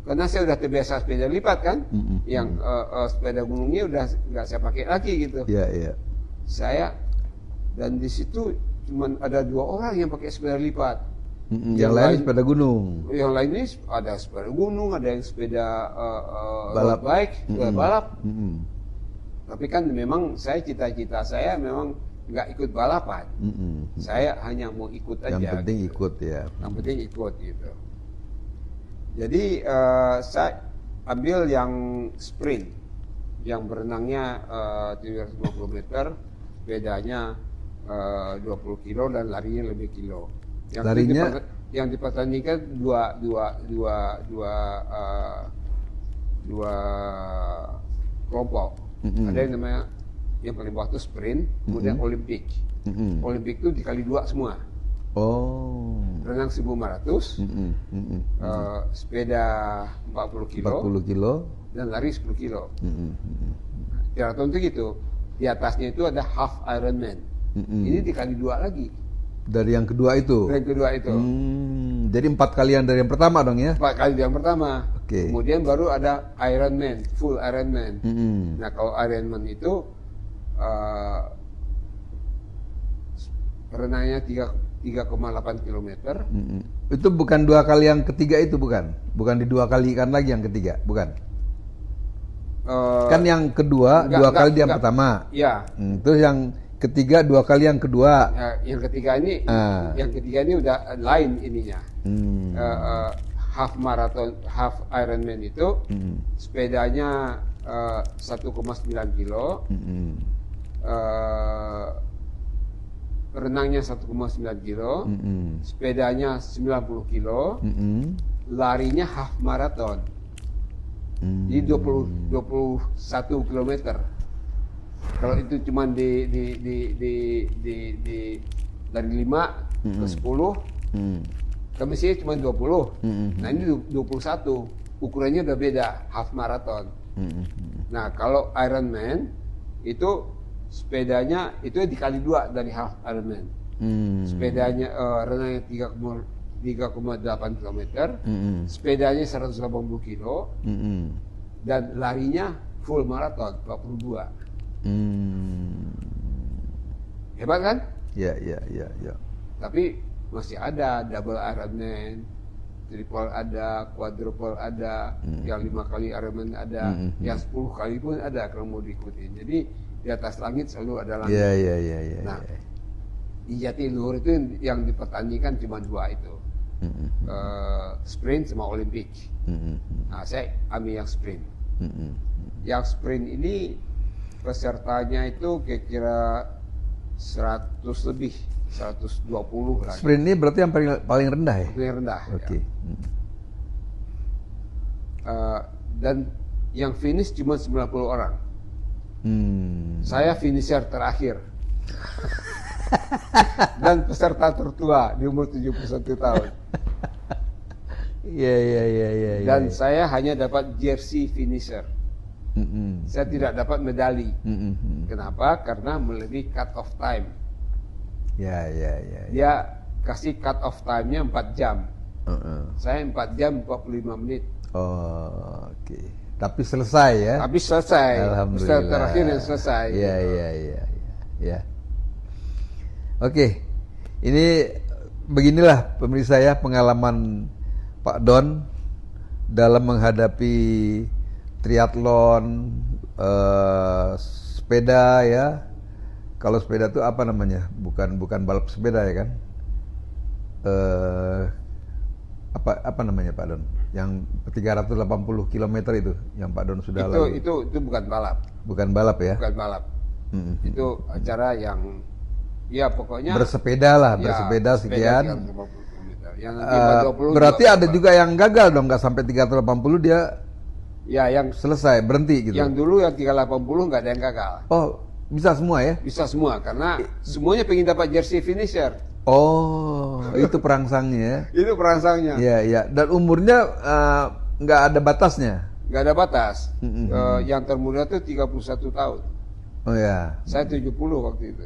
karena saya udah terbiasa sepeda lipat kan, yang sepeda gunungnya udah nggak saya pakai lagi gitu. Iya. Saya dan di situ cuma ada 2 orang yang pakai sepeda lipat. Yang lain sepeda gunung. Yang lain ini ada sepeda gunung, ada yang sepeda balap bike, sepeda balap. Tapi kan memang cita-cita saya memang nggak ikut balapan. Saya hanya mau ikut aja. Yang penting gitu. ikut ya. Yang penting ikut gitu. Jadi saya ambil yang sprint, yang berenangnya 350 meter, sepedanya 20 kilo dan larinya lebih kilo. Yang Larinya yang dipertandingkan dua kelompok. Ada yang namanya yang paling bawah itu sprint, kemudian Olimpik. Olimpik itu dikali 2 semua. Oh. Renang 1.500, sepeda 40 kilo, dan lari 10 kilo. Triathlon itu gitu. Di atasnya itu ada half Ironman. Ini dikali 2 lagi. Dari yang kedua itu. Dari kedua itu. Jadi 4 kalian dari yang pertama dong ya? 4 kali yang pertama. Oke. Kemudian baru ada Ironman, full Ironman. Nah kalau Ironman itu renangnya 3,8 km. Itu bukan 2 kali yang ketiga itu bukan? Bukan di 2 kali kan lagi yang ketiga, bukan? Kan yang kedua 2 kali yang pertama. Iya. Terus yang ketiga 2 kali yang kedua. Yang ketiga ini udah lain ininya. Half marathon, half Ironman itu sepedanya 1,9 kilo, renangnya 1,9 kilo, sepedanya 90 kilo, larinya half marathon, di 21 kilometer. Kalau itu cuma dari 5 ke 10, kami sih cuma 20. Nah ini 21, ukurannya udah beda, half marathon. Nah kalau Ironman itu sepedanya itu dikali 2 dari half Ironman. Sepedanya renangnya 3,8 km, sepedanya 180 kilo, dan larinya full marathon 42. Hebat kan? Ya. Tapi masih ada double Ironman, triple ada, quadruple ada, yang 5 kali Ironman ada, yang 10 kali pun ada kalau mau diikutin. Jadi di atas langit selalu ada langit. Iya. Nah, di Jatiluhur itu yang dipertandingkan cuma 2 itu, sprint sama Olimpik. Nah, saya ambil yang sprint. Yang sprint ini pesertanya itu kira-kira 100 lebih, 120 lah. Sprint ini berarti yang paling rendah ya? Paling rendah. Oke. Dan yang finish cuma 90 orang. Saya finisher terakhir. Dan peserta tertua di umur 71 tahun. Iya. Dan saya hanya dapat jersey finisher. Saya tidak dapat medali. Kenapa? Karena melebihi cut off time. Ya. Dia kasih cut off time-nya 4 jam. Saya 4 jam 45 menit. Oh, oke. Tapi selesai ya? Habis selesai. Alhamdulillah. Peserta terakhir yang selesai. Iya. Oke. Ini beginilah pemirsa ya pengalaman Pak Don dalam menghadapi triathlon, sepeda ya. Kalau sepeda itu apa namanya? Bukan balap sepeda ya kan? Apa namanya Pak Don? Yang 380 km itu yang Pak Don sudah lalui. Itu bukan balap. Bukan balap ya? Bukan balap. Itu acara yang ya pokoknya bersepeda lah, ya, bersepeda sekian. 380 km. Yang 520 berarti ada juga yang gagal dong, nggak sampai 380 dia ya yang selesai berhenti gitu. Yang dulu yang 380 nggak ada yang gagal. Oh, bisa semua ya? Bisa semua karena semuanya pengen dapat jersey finisher. Oh, itu perangsangnya. Itu perangsangnya. Iya. Dan umurnya nggak ada batasnya. Nggak ada batas. Yang termuda tuh 31 tahun. Oh ya. Saya 70 waktu itu.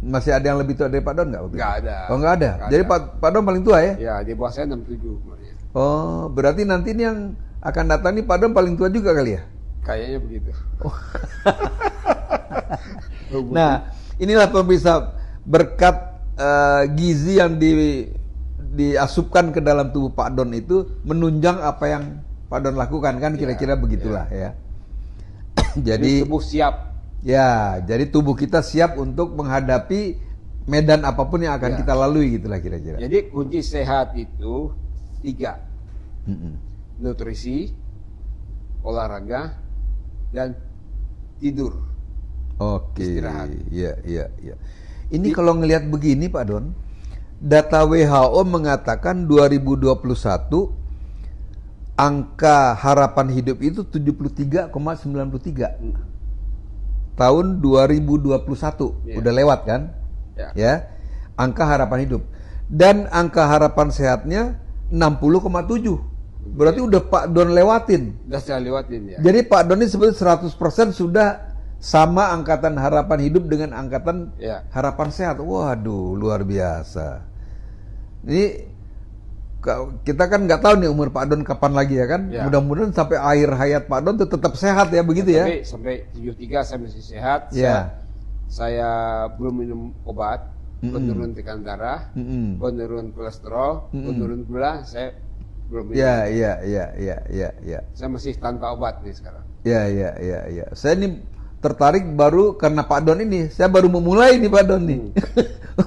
Masih ada yang lebih tua dari Pak Don nggak? Nggak ada. Oh nggak ada. Nggak Jadi ada. Pak Don paling tua ya? Ya di bawah saya 67 umurnya. Oh, berarti nanti ini yang akan datang nih Pak Don paling tua juga kali ya? Kayaknya begitu. Nah, inilah pemirsa berkat gizi yang diasupkan ke dalam tubuh Pak Don itu menunjang apa yang Pak Don lakukan kan kira-kira begitulah ya. Jadi tubuh siap. Ya, jadi tubuh kita siap untuk menghadapi medan apapun yang akan kita lalui gitulah kira-kira. Jadi kunci sehat itu 3. Nutrisi, olahraga, dan tidur. Oke. Istirahat. Iya. Ini kalau ngelihat begini Pak Don, data WHO mengatakan 2021 angka harapan hidup itu 73,93. Tahun 2021 udah lewat kan? Ya. Angka harapan hidup. Dan angka harapan sehatnya 60,7. Berarti udah Pak Don lewatin. Udah saya lewatin ya. Jadi Pak Don ini sebetulnya 100% sudah sama angkatan harapan hidup dengan angkatan harapan sehat. Waduh, luar biasa. Ini kita kan nggak tahu nih umur Pak Don kapan lagi ya kan. Mudah-mudahan sampai akhir hayat Pak Don tetap sehat ya begitu ya. Sampai 73 saya masih sehat. Saya belum minum obat, penurun tekanan darah, penurun kolesterol, penurun gula, saya belum minum. Iya. Saya masih tanpa obat nih sekarang. Iya. Saya ini tertarik baru karena Pak Don ini. Saya baru memulai nih Pak Don nih.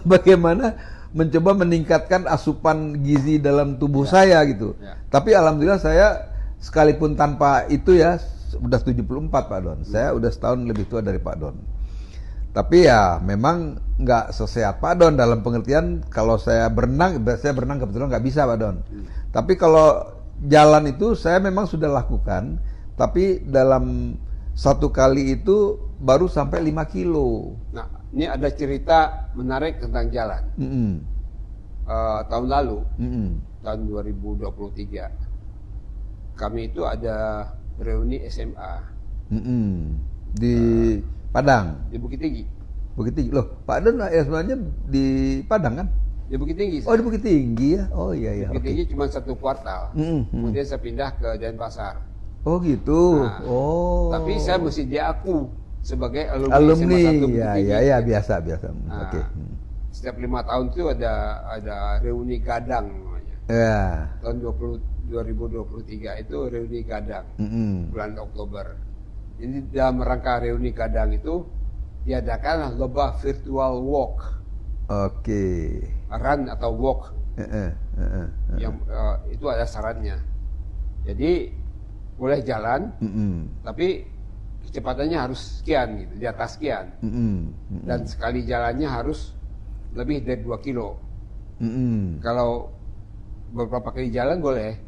Bagaimana mencoba meningkatkan asupan gizi dalam tubuh saya gitu. Tapi alhamdulillah saya sekalipun tanpa itu ya udah 74 Pak Don. Saya udah setahun lebih tua dari Pak Don. Tapi ya memang nggak sesehat Pak Don dalam pengertian kalau saya berenang kebetulan nggak bisa Pak Don. Tapi kalau jalan itu saya memang sudah lakukan. Tapi dalam satu kali itu baru sampai 5 kilo. Nah, ini ada cerita menarik tentang jalan. Tahun lalu, tahun 2023, kami itu ada reuni SMA di Padang, di Bukit Tinggi. Bukit Tinggi. Loh, Pak Don SMA-nya di Padang kan? Di Bukit Tinggi. Oh, di Bukit Tinggi ya. Oh iya. Bukit Tinggi cuma 1 kuartal. Kemudian saya pindah ke Denpasar. Oh gitu. Nah, oh. Tapi saya mesti diaku sebagai alumni alumni. SMA 1 Bukit Tinggi. Ya, biasa. Nah, Oke. Setiap 5 tahun itu ada reuni gadang namanya. Ya. tahun 2023 itu reuni Gadang bulan Oktober. Jadi dalam rangka reuni Gadang itu diadakan lomba virtual walk, Oke. run atau walk yang itu ada syaratnya. Jadi boleh jalan, tapi kecepatannya harus sekian gitu, di atas sekian. Dan sekali jalannya harus lebih dari 2 kilo. Kalau beberapa kali jalan boleh.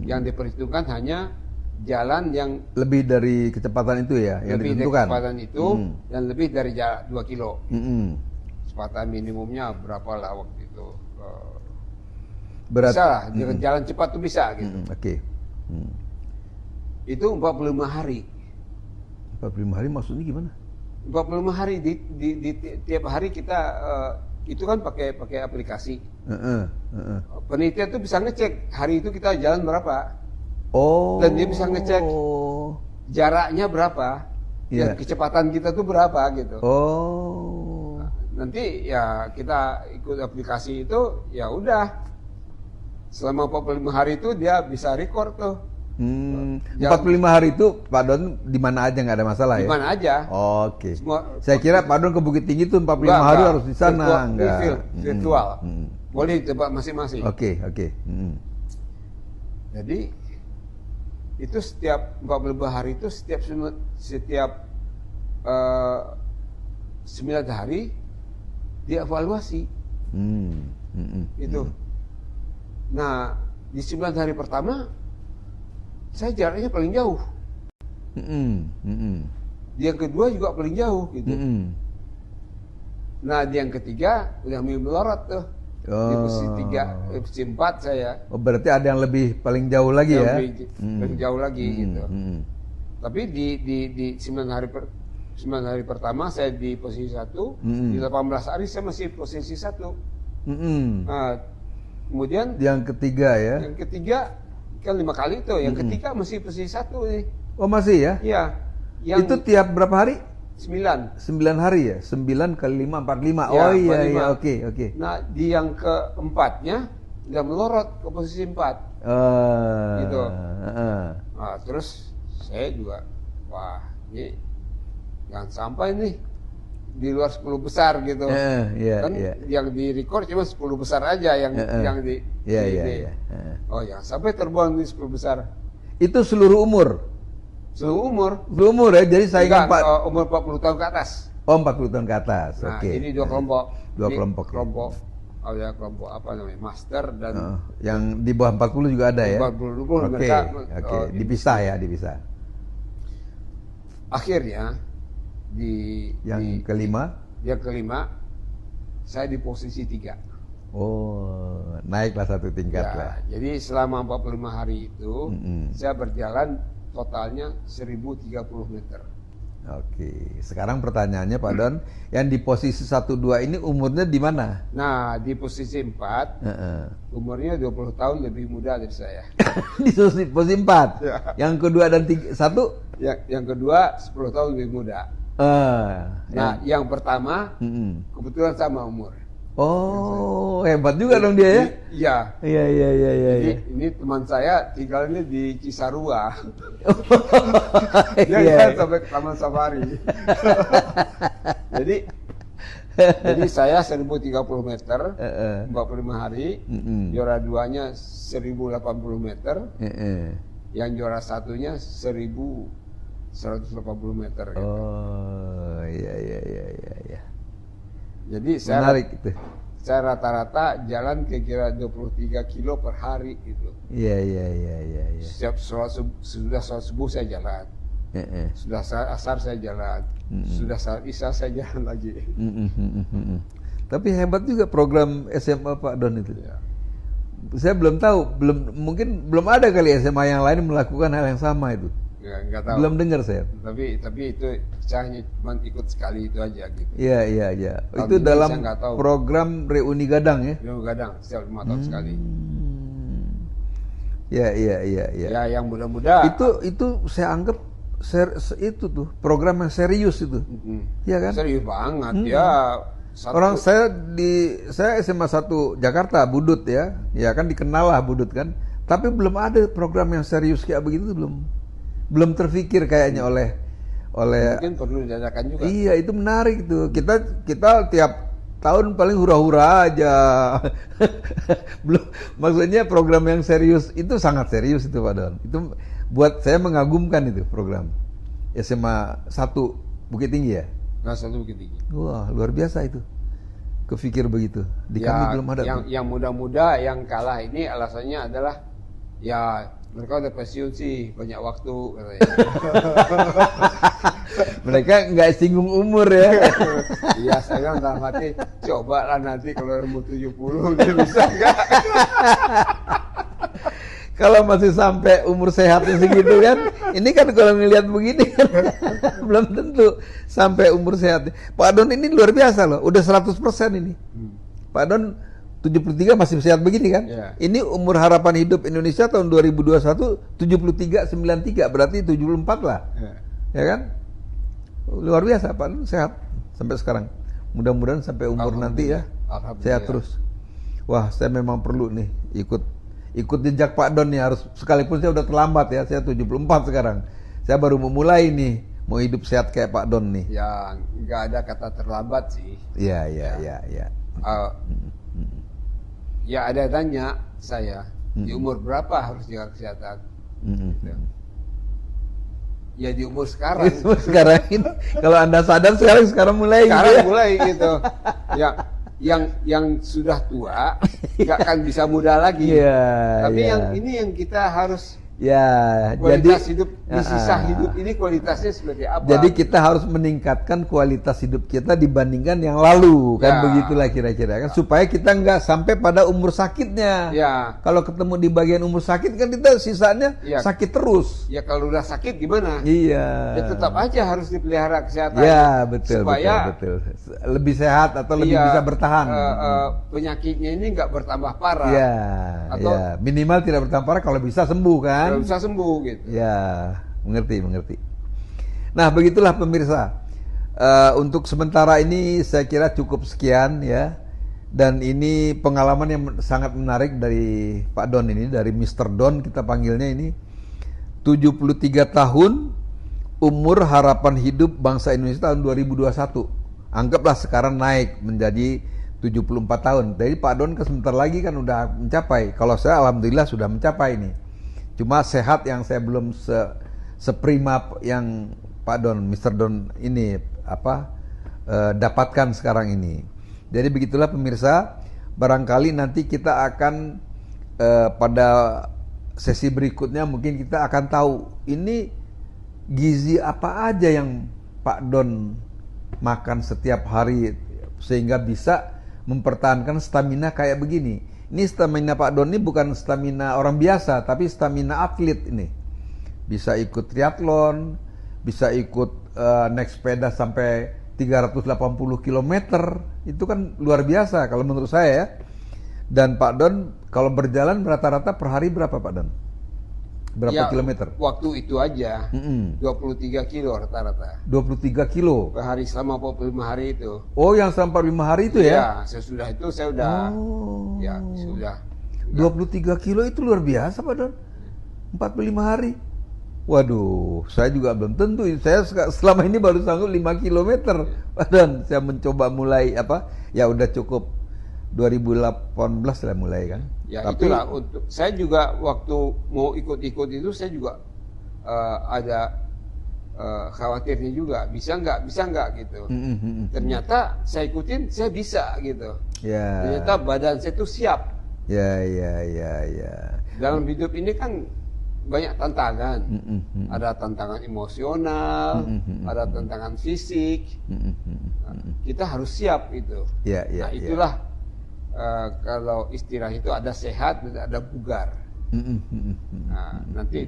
Yang diperhitungkan hanya jalan yang Lebih dari kecepatan itu ya, yang lebih dari ditentukan. kecepatan itu dan lebih dari jarak 2 kilo. Kecepatan minimumnya berapa lah waktu itu? Berat. Bisa lah, jalan cepat tuh bisa gitu. Oke. Itu 45 hari. 45 hari maksudnya gimana? 45 hari di tiap hari kita itu kan pakai aplikasi. Penelitian tuh bisa ngecek hari itu kita jalan berapa. Oh. Dan dia bisa ngecek jaraknya berapa dan Iya. kecepatan kita tuh berapa gitu. Oh. Nanti ya kita ikut aplikasi itu ya udah selama 45 hari itu dia bisa record tuh. 45 hari itu Pak Don di mana aja nggak ada masalah Di ya? mana aja. Oke. Semua- Saya kira Pak Don ke Bukit Tinggi tuh 45 hari harus di sana, enggak. Virtual. Boleh di tempat masing-masing. Oke. Jadi itu setiap 45 hari itu setiap 9 hari dievaluasi itu. Nah di 9 hari pertama saya jaraknya paling jauh. Yang kedua juga paling jauh gitu. Nah di yang ketiga udah mulai melorot tuh. Di posisi 3, posisi 4 saya. Oh, berarti ada yang lebih paling jauh lagi ya? Lebih jauh lagi gitu. Tapi di 9 hari pertama saya di posisi 1, di 18 hari saya masih posisi 1. Nah, kemudian Yang ketiga ya? yang ketiga kan 5 kali tuh, yang ketiga masih posisi 1 nih. Oh masih ya? Iya. Yang Itu tiap berapa hari? 9. 9 hari ya? 9 kali 5, 45. Ya, Oh iya, 45. iya, oke. Nah, di yang keempatnya udah melorot ke posisi 4. Gitu. Nah, terus saya juga, wah ini jangan sampai nih di luar 10 besar gitu. Iya, Kan iya. yang di record cuma 10 besar aja yang di Iya, di- iya, di- iya. Oh ya, sampai terbuang di 10 besar. Itu seluruh umur? Seluruh umur. Seluruh umur ya? Jadi saingan Enggak, Pak? umur 40 tahun ke atas. Oh 40 tahun ke atas, Nah, oke. ini 2 kelompok. Dua Ini kelompok ya. ada kelompok apa namanya? Master dan Yang di bawah 40 juga ada ya? 40 Oke, mereka, oke. gitu. Dipisah ya, dipisah. Akhirnya Yang kelima? yang kelima saya di posisi 3. Oh, naiklah satu tingkat lah. Jadi selama 45 hari itu saya berjalan totalnya 1030 meter. Oke, sekarang pertanyaannya Pak Don, yang di posisi 1-2 ini umurnya di mana? Nah, di posisi 4 umurnya 20 tahun lebih muda dari saya. Di posisi 4. Ya. Yang kedua dan 1? Yang kedua 10 tahun lebih muda. Nah, yang pertama kebetulan sama umur. Oh, hebat juga dong dia ya? Iya. Iya. Jadi ini teman saya tinggalnya di Cisarua. Dia Iya. sampai ke Taman Safari. jadi saya 1030 meter, 45 hari. Juara 2-nya 1080 meter. Yang juara 1-nya 1180 meter. Gitu. Oh, iya. Jadi Menarik itu. saya rata-rata jalan kira-kira 23 kilo per hari gitu. Iya. Setiap sudah sholat subuh saya jalan. Sudah asar saya jalan. Sudah saat isya saya jalan lagi. Tapi hebat juga program SMA Pak Don itu. Ya. Saya belum tahu, mungkin belum ada kali SMA yang lain melakukan hal yang sama itu. Nggak tahu. Belum dengar saya. Tapi itu saya hanya cuma ikut sekali itu aja gitu. Iya. Tahun Itu ini dalam saya nggak tahu. program Reuni Gadang ya. Kadang setiap 5 tahun sekali. Iya. Ya yang muda-muda. Itu saya anggap itu tuh program yang serius itu. Iya kan? Serius banget ya. Orang saya SMA 1 Jakarta, Budut ya. Ya kan dikenal lah Budut kan. Tapi belum ada program yang serius kayak begitu, belum terfikir kayaknya oleh Mungkin perlu diadakan juga. Iya, itu menarik tuh. Kita tiap tahun paling hura-hura aja. Belum, maksudnya program yang serius itu sangat serius itu Pak Don. Itu buat saya mengagumkan itu program. SMA 1 Bukit Tinggi ya. Nah, satu Bukit Tinggi. Wah, luar biasa itu. Kepikir begitu. Di kami belum ada. Yang muda-muda yang kalah ini alasannya adalah ya mereka udah pensiun sih, banyak waktu katanya. Mereka nggak singgung umur ya. Iya, saya bilang dalam hati, coba lah nanti kalau umur 70 dia bisa nggak? Kalau masih sampai umur sehatnya segitu kan, ini kan kalau ngelihat begini kan, belum tentu sampai umur sehat. Pak Don ini luar biasa loh, udah 100% ini. Pak Don 73 masih sehat begini kan? Yeah. Ini umur harapan hidup Indonesia tahun 2021 73,93, berarti 74 lah. Yeah. Ya kan? Luar biasa Pak Don, sehat sampai sekarang. Mudah-mudahan sampai umur nanti ya sehat terus. Wah, saya memang perlu nih ikut jejak Pak Don nih, harus, sekalipun saya udah terlambat ya, saya 74 sekarang. Saya baru memulai nih, mau hidup sehat kayak Pak Don nih. Ya, nggak ada kata terlambat sih. Iya. Ya ada tanya saya, di umur berapa harus jaga kesehatan? Gitu. Ya di umur sekarang. Sekarang ini, kalau Anda sadar sekarang mulai Sekarang gitu ya. mulai gitu. Ya, yang sudah tua nggak akan bisa muda lagi. Tapi yang ini yang kita harus kualitas hidup di sisa hidup ini kualitasnya seperti apa? Jadi kita harus meningkatkan kualitas hidup kita dibandingkan yang lalu, kan begitulah kira-kira kan, supaya kita nggak sampai pada umur sakitnya. Kalau ketemu di bagian umur sakit kan kita sisanya sakit terus. Ya kalau udah sakit gimana? Iya. Ya tetap aja harus dipelihara kesehatan. Ya betul, supaya betul. Lebih sehat atau lebih bisa bertahan. Penyakitnya ini nggak bertambah parah. Atau minimal tidak bertambah parah, kalau bisa sembuh kan? Kalau bisa sembuh gitu. Ya, mengerti. Nah, begitulah pemirsa. Untuk sementara ini saya kira cukup sekian ya. Dan ini pengalaman yang sangat menarik dari Pak Don ini, dari Mr. Don kita panggilnya ini. 73 tahun umur harapan hidup bangsa Indonesia tahun 2021. Anggaplah sekarang naik menjadi 74 tahun. Jadi Pak Don sebentar lagi kan udah mencapai. Kalau saya alhamdulillah sudah mencapai ini. Cuma sehat yang saya belum seprima yang Pak Don, Mr. Don ini dapatkan sekarang ini. Jadi begitulah pemirsa. Barangkali nanti kita akan pada sesi berikutnya mungkin kita akan tahu ini gizi apa aja yang Pak Don makan setiap hari sehingga bisa mempertahankan stamina kayak begini. Ini stamina Pak Don ini bukan stamina orang biasa, tapi stamina atlet ini. Bisa ikut triathlon, bisa ikut naik sepeda sampai 380 km. Itu kan luar biasa kalau menurut saya ya. Dan Pak Don kalau berjalan rata-rata per hari berapa Pak Don? Berapa kilometer? Waktu itu aja 23 kilo rata-rata. 23 kilo? Per hari selama 45 hari itu. Oh, yang selama 45 hari itu ya? Ya, sesudah itu saya udah sudah. 23 kilo itu luar biasa Pak Don. 45 hari. Waduh, saya juga belum tentu. Saya selama ini baru sanggup 5 kilometer Pak Don. Saya mencoba mulai ya udah cukup 2018 lah mulai kan. Ya itulah, untuk saya juga waktu mau ikut-ikut itu saya juga ada khawatirnya juga, bisa nggak gitu. Ternyata saya ikutin, saya bisa gitu. Ternyata badan saya itu siap. Ya. Dalam hidup ini kan banyak tantangan. Ada tantangan emosional, ada tantangan fisik. Kita harus siap gitu. Nah itulah. Kalau istilah itu ada sehat dan ada bugar. Nah, nanti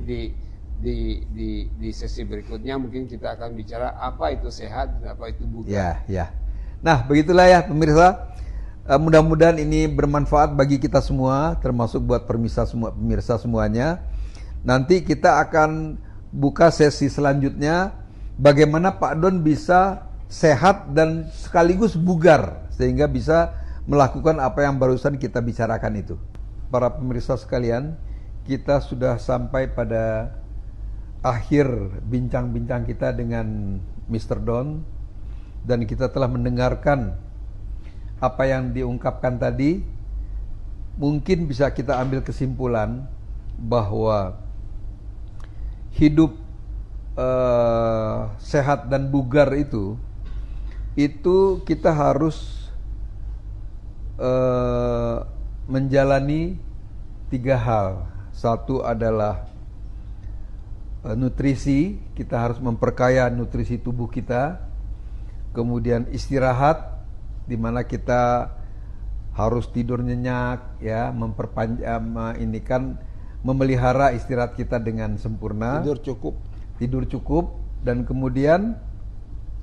di sesi berikutnya mungkin kita akan bicara apa itu sehat dan apa itu bugar. Ya. Nah, begitulah ya pemirsa. Mudah-mudahan ini bermanfaat bagi kita semua, termasuk buat pemirsa semuanya. Nanti kita akan buka sesi selanjutnya bagaimana Pak Don bisa sehat dan sekaligus bugar sehingga bisa melakukan apa yang barusan kita bicarakan itu. Para pemirsa sekalian, kita sudah sampai pada akhir bincang-bincang kita dengan Mr. Don, dan kita telah mendengarkan apa yang diungkapkan tadi. Mungkin bisa kita ambil kesimpulan bahwa hidup sehat dan bugar itu kita harus menjalani 3 hal. Satu adalah nutrisi, kita harus memperkaya nutrisi tubuh kita. Kemudian istirahat, di mana kita harus tidur nyenyak, ya, memelihara istirahat kita dengan sempurna. Tidur cukup, dan kemudian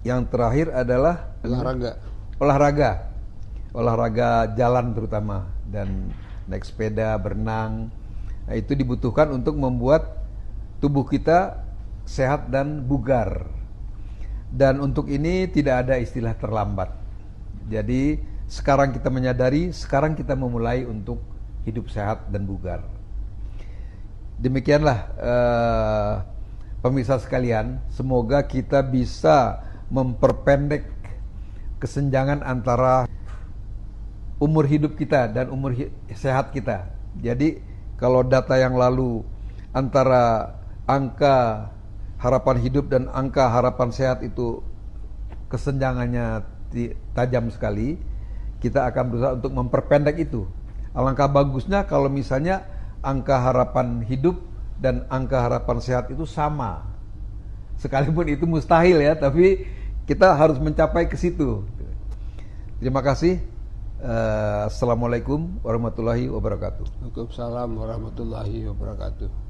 yang terakhir adalah olahraga jalan terutama, dan naik sepeda, berenang. Nah, itu dibutuhkan untuk membuat tubuh kita sehat dan bugar. Dan untuk ini tidak ada istilah terlambat. Jadi sekarang kita menyadari, sekarang kita memulai untuk hidup sehat dan bugar. Demikianlah pemirsa sekalian, semoga kita bisa memperpendek kesenjangan antara umur hidup kita dan umur sehat kita. Jadi kalau data yang lalu antara angka harapan hidup dan angka harapan sehat itu kesenjangannya tajam sekali, kita akan berusaha untuk memperpendek itu. Alangkah bagusnya kalau misalnya angka harapan hidup dan angka harapan sehat itu sama. Sekalipun itu mustahil ya, tapi kita harus mencapai ke situ. Terima kasih. Assalamualaikum warahmatullahi wabarakatuh. Waalaikumsalam warahmatullahi wabarakatuh.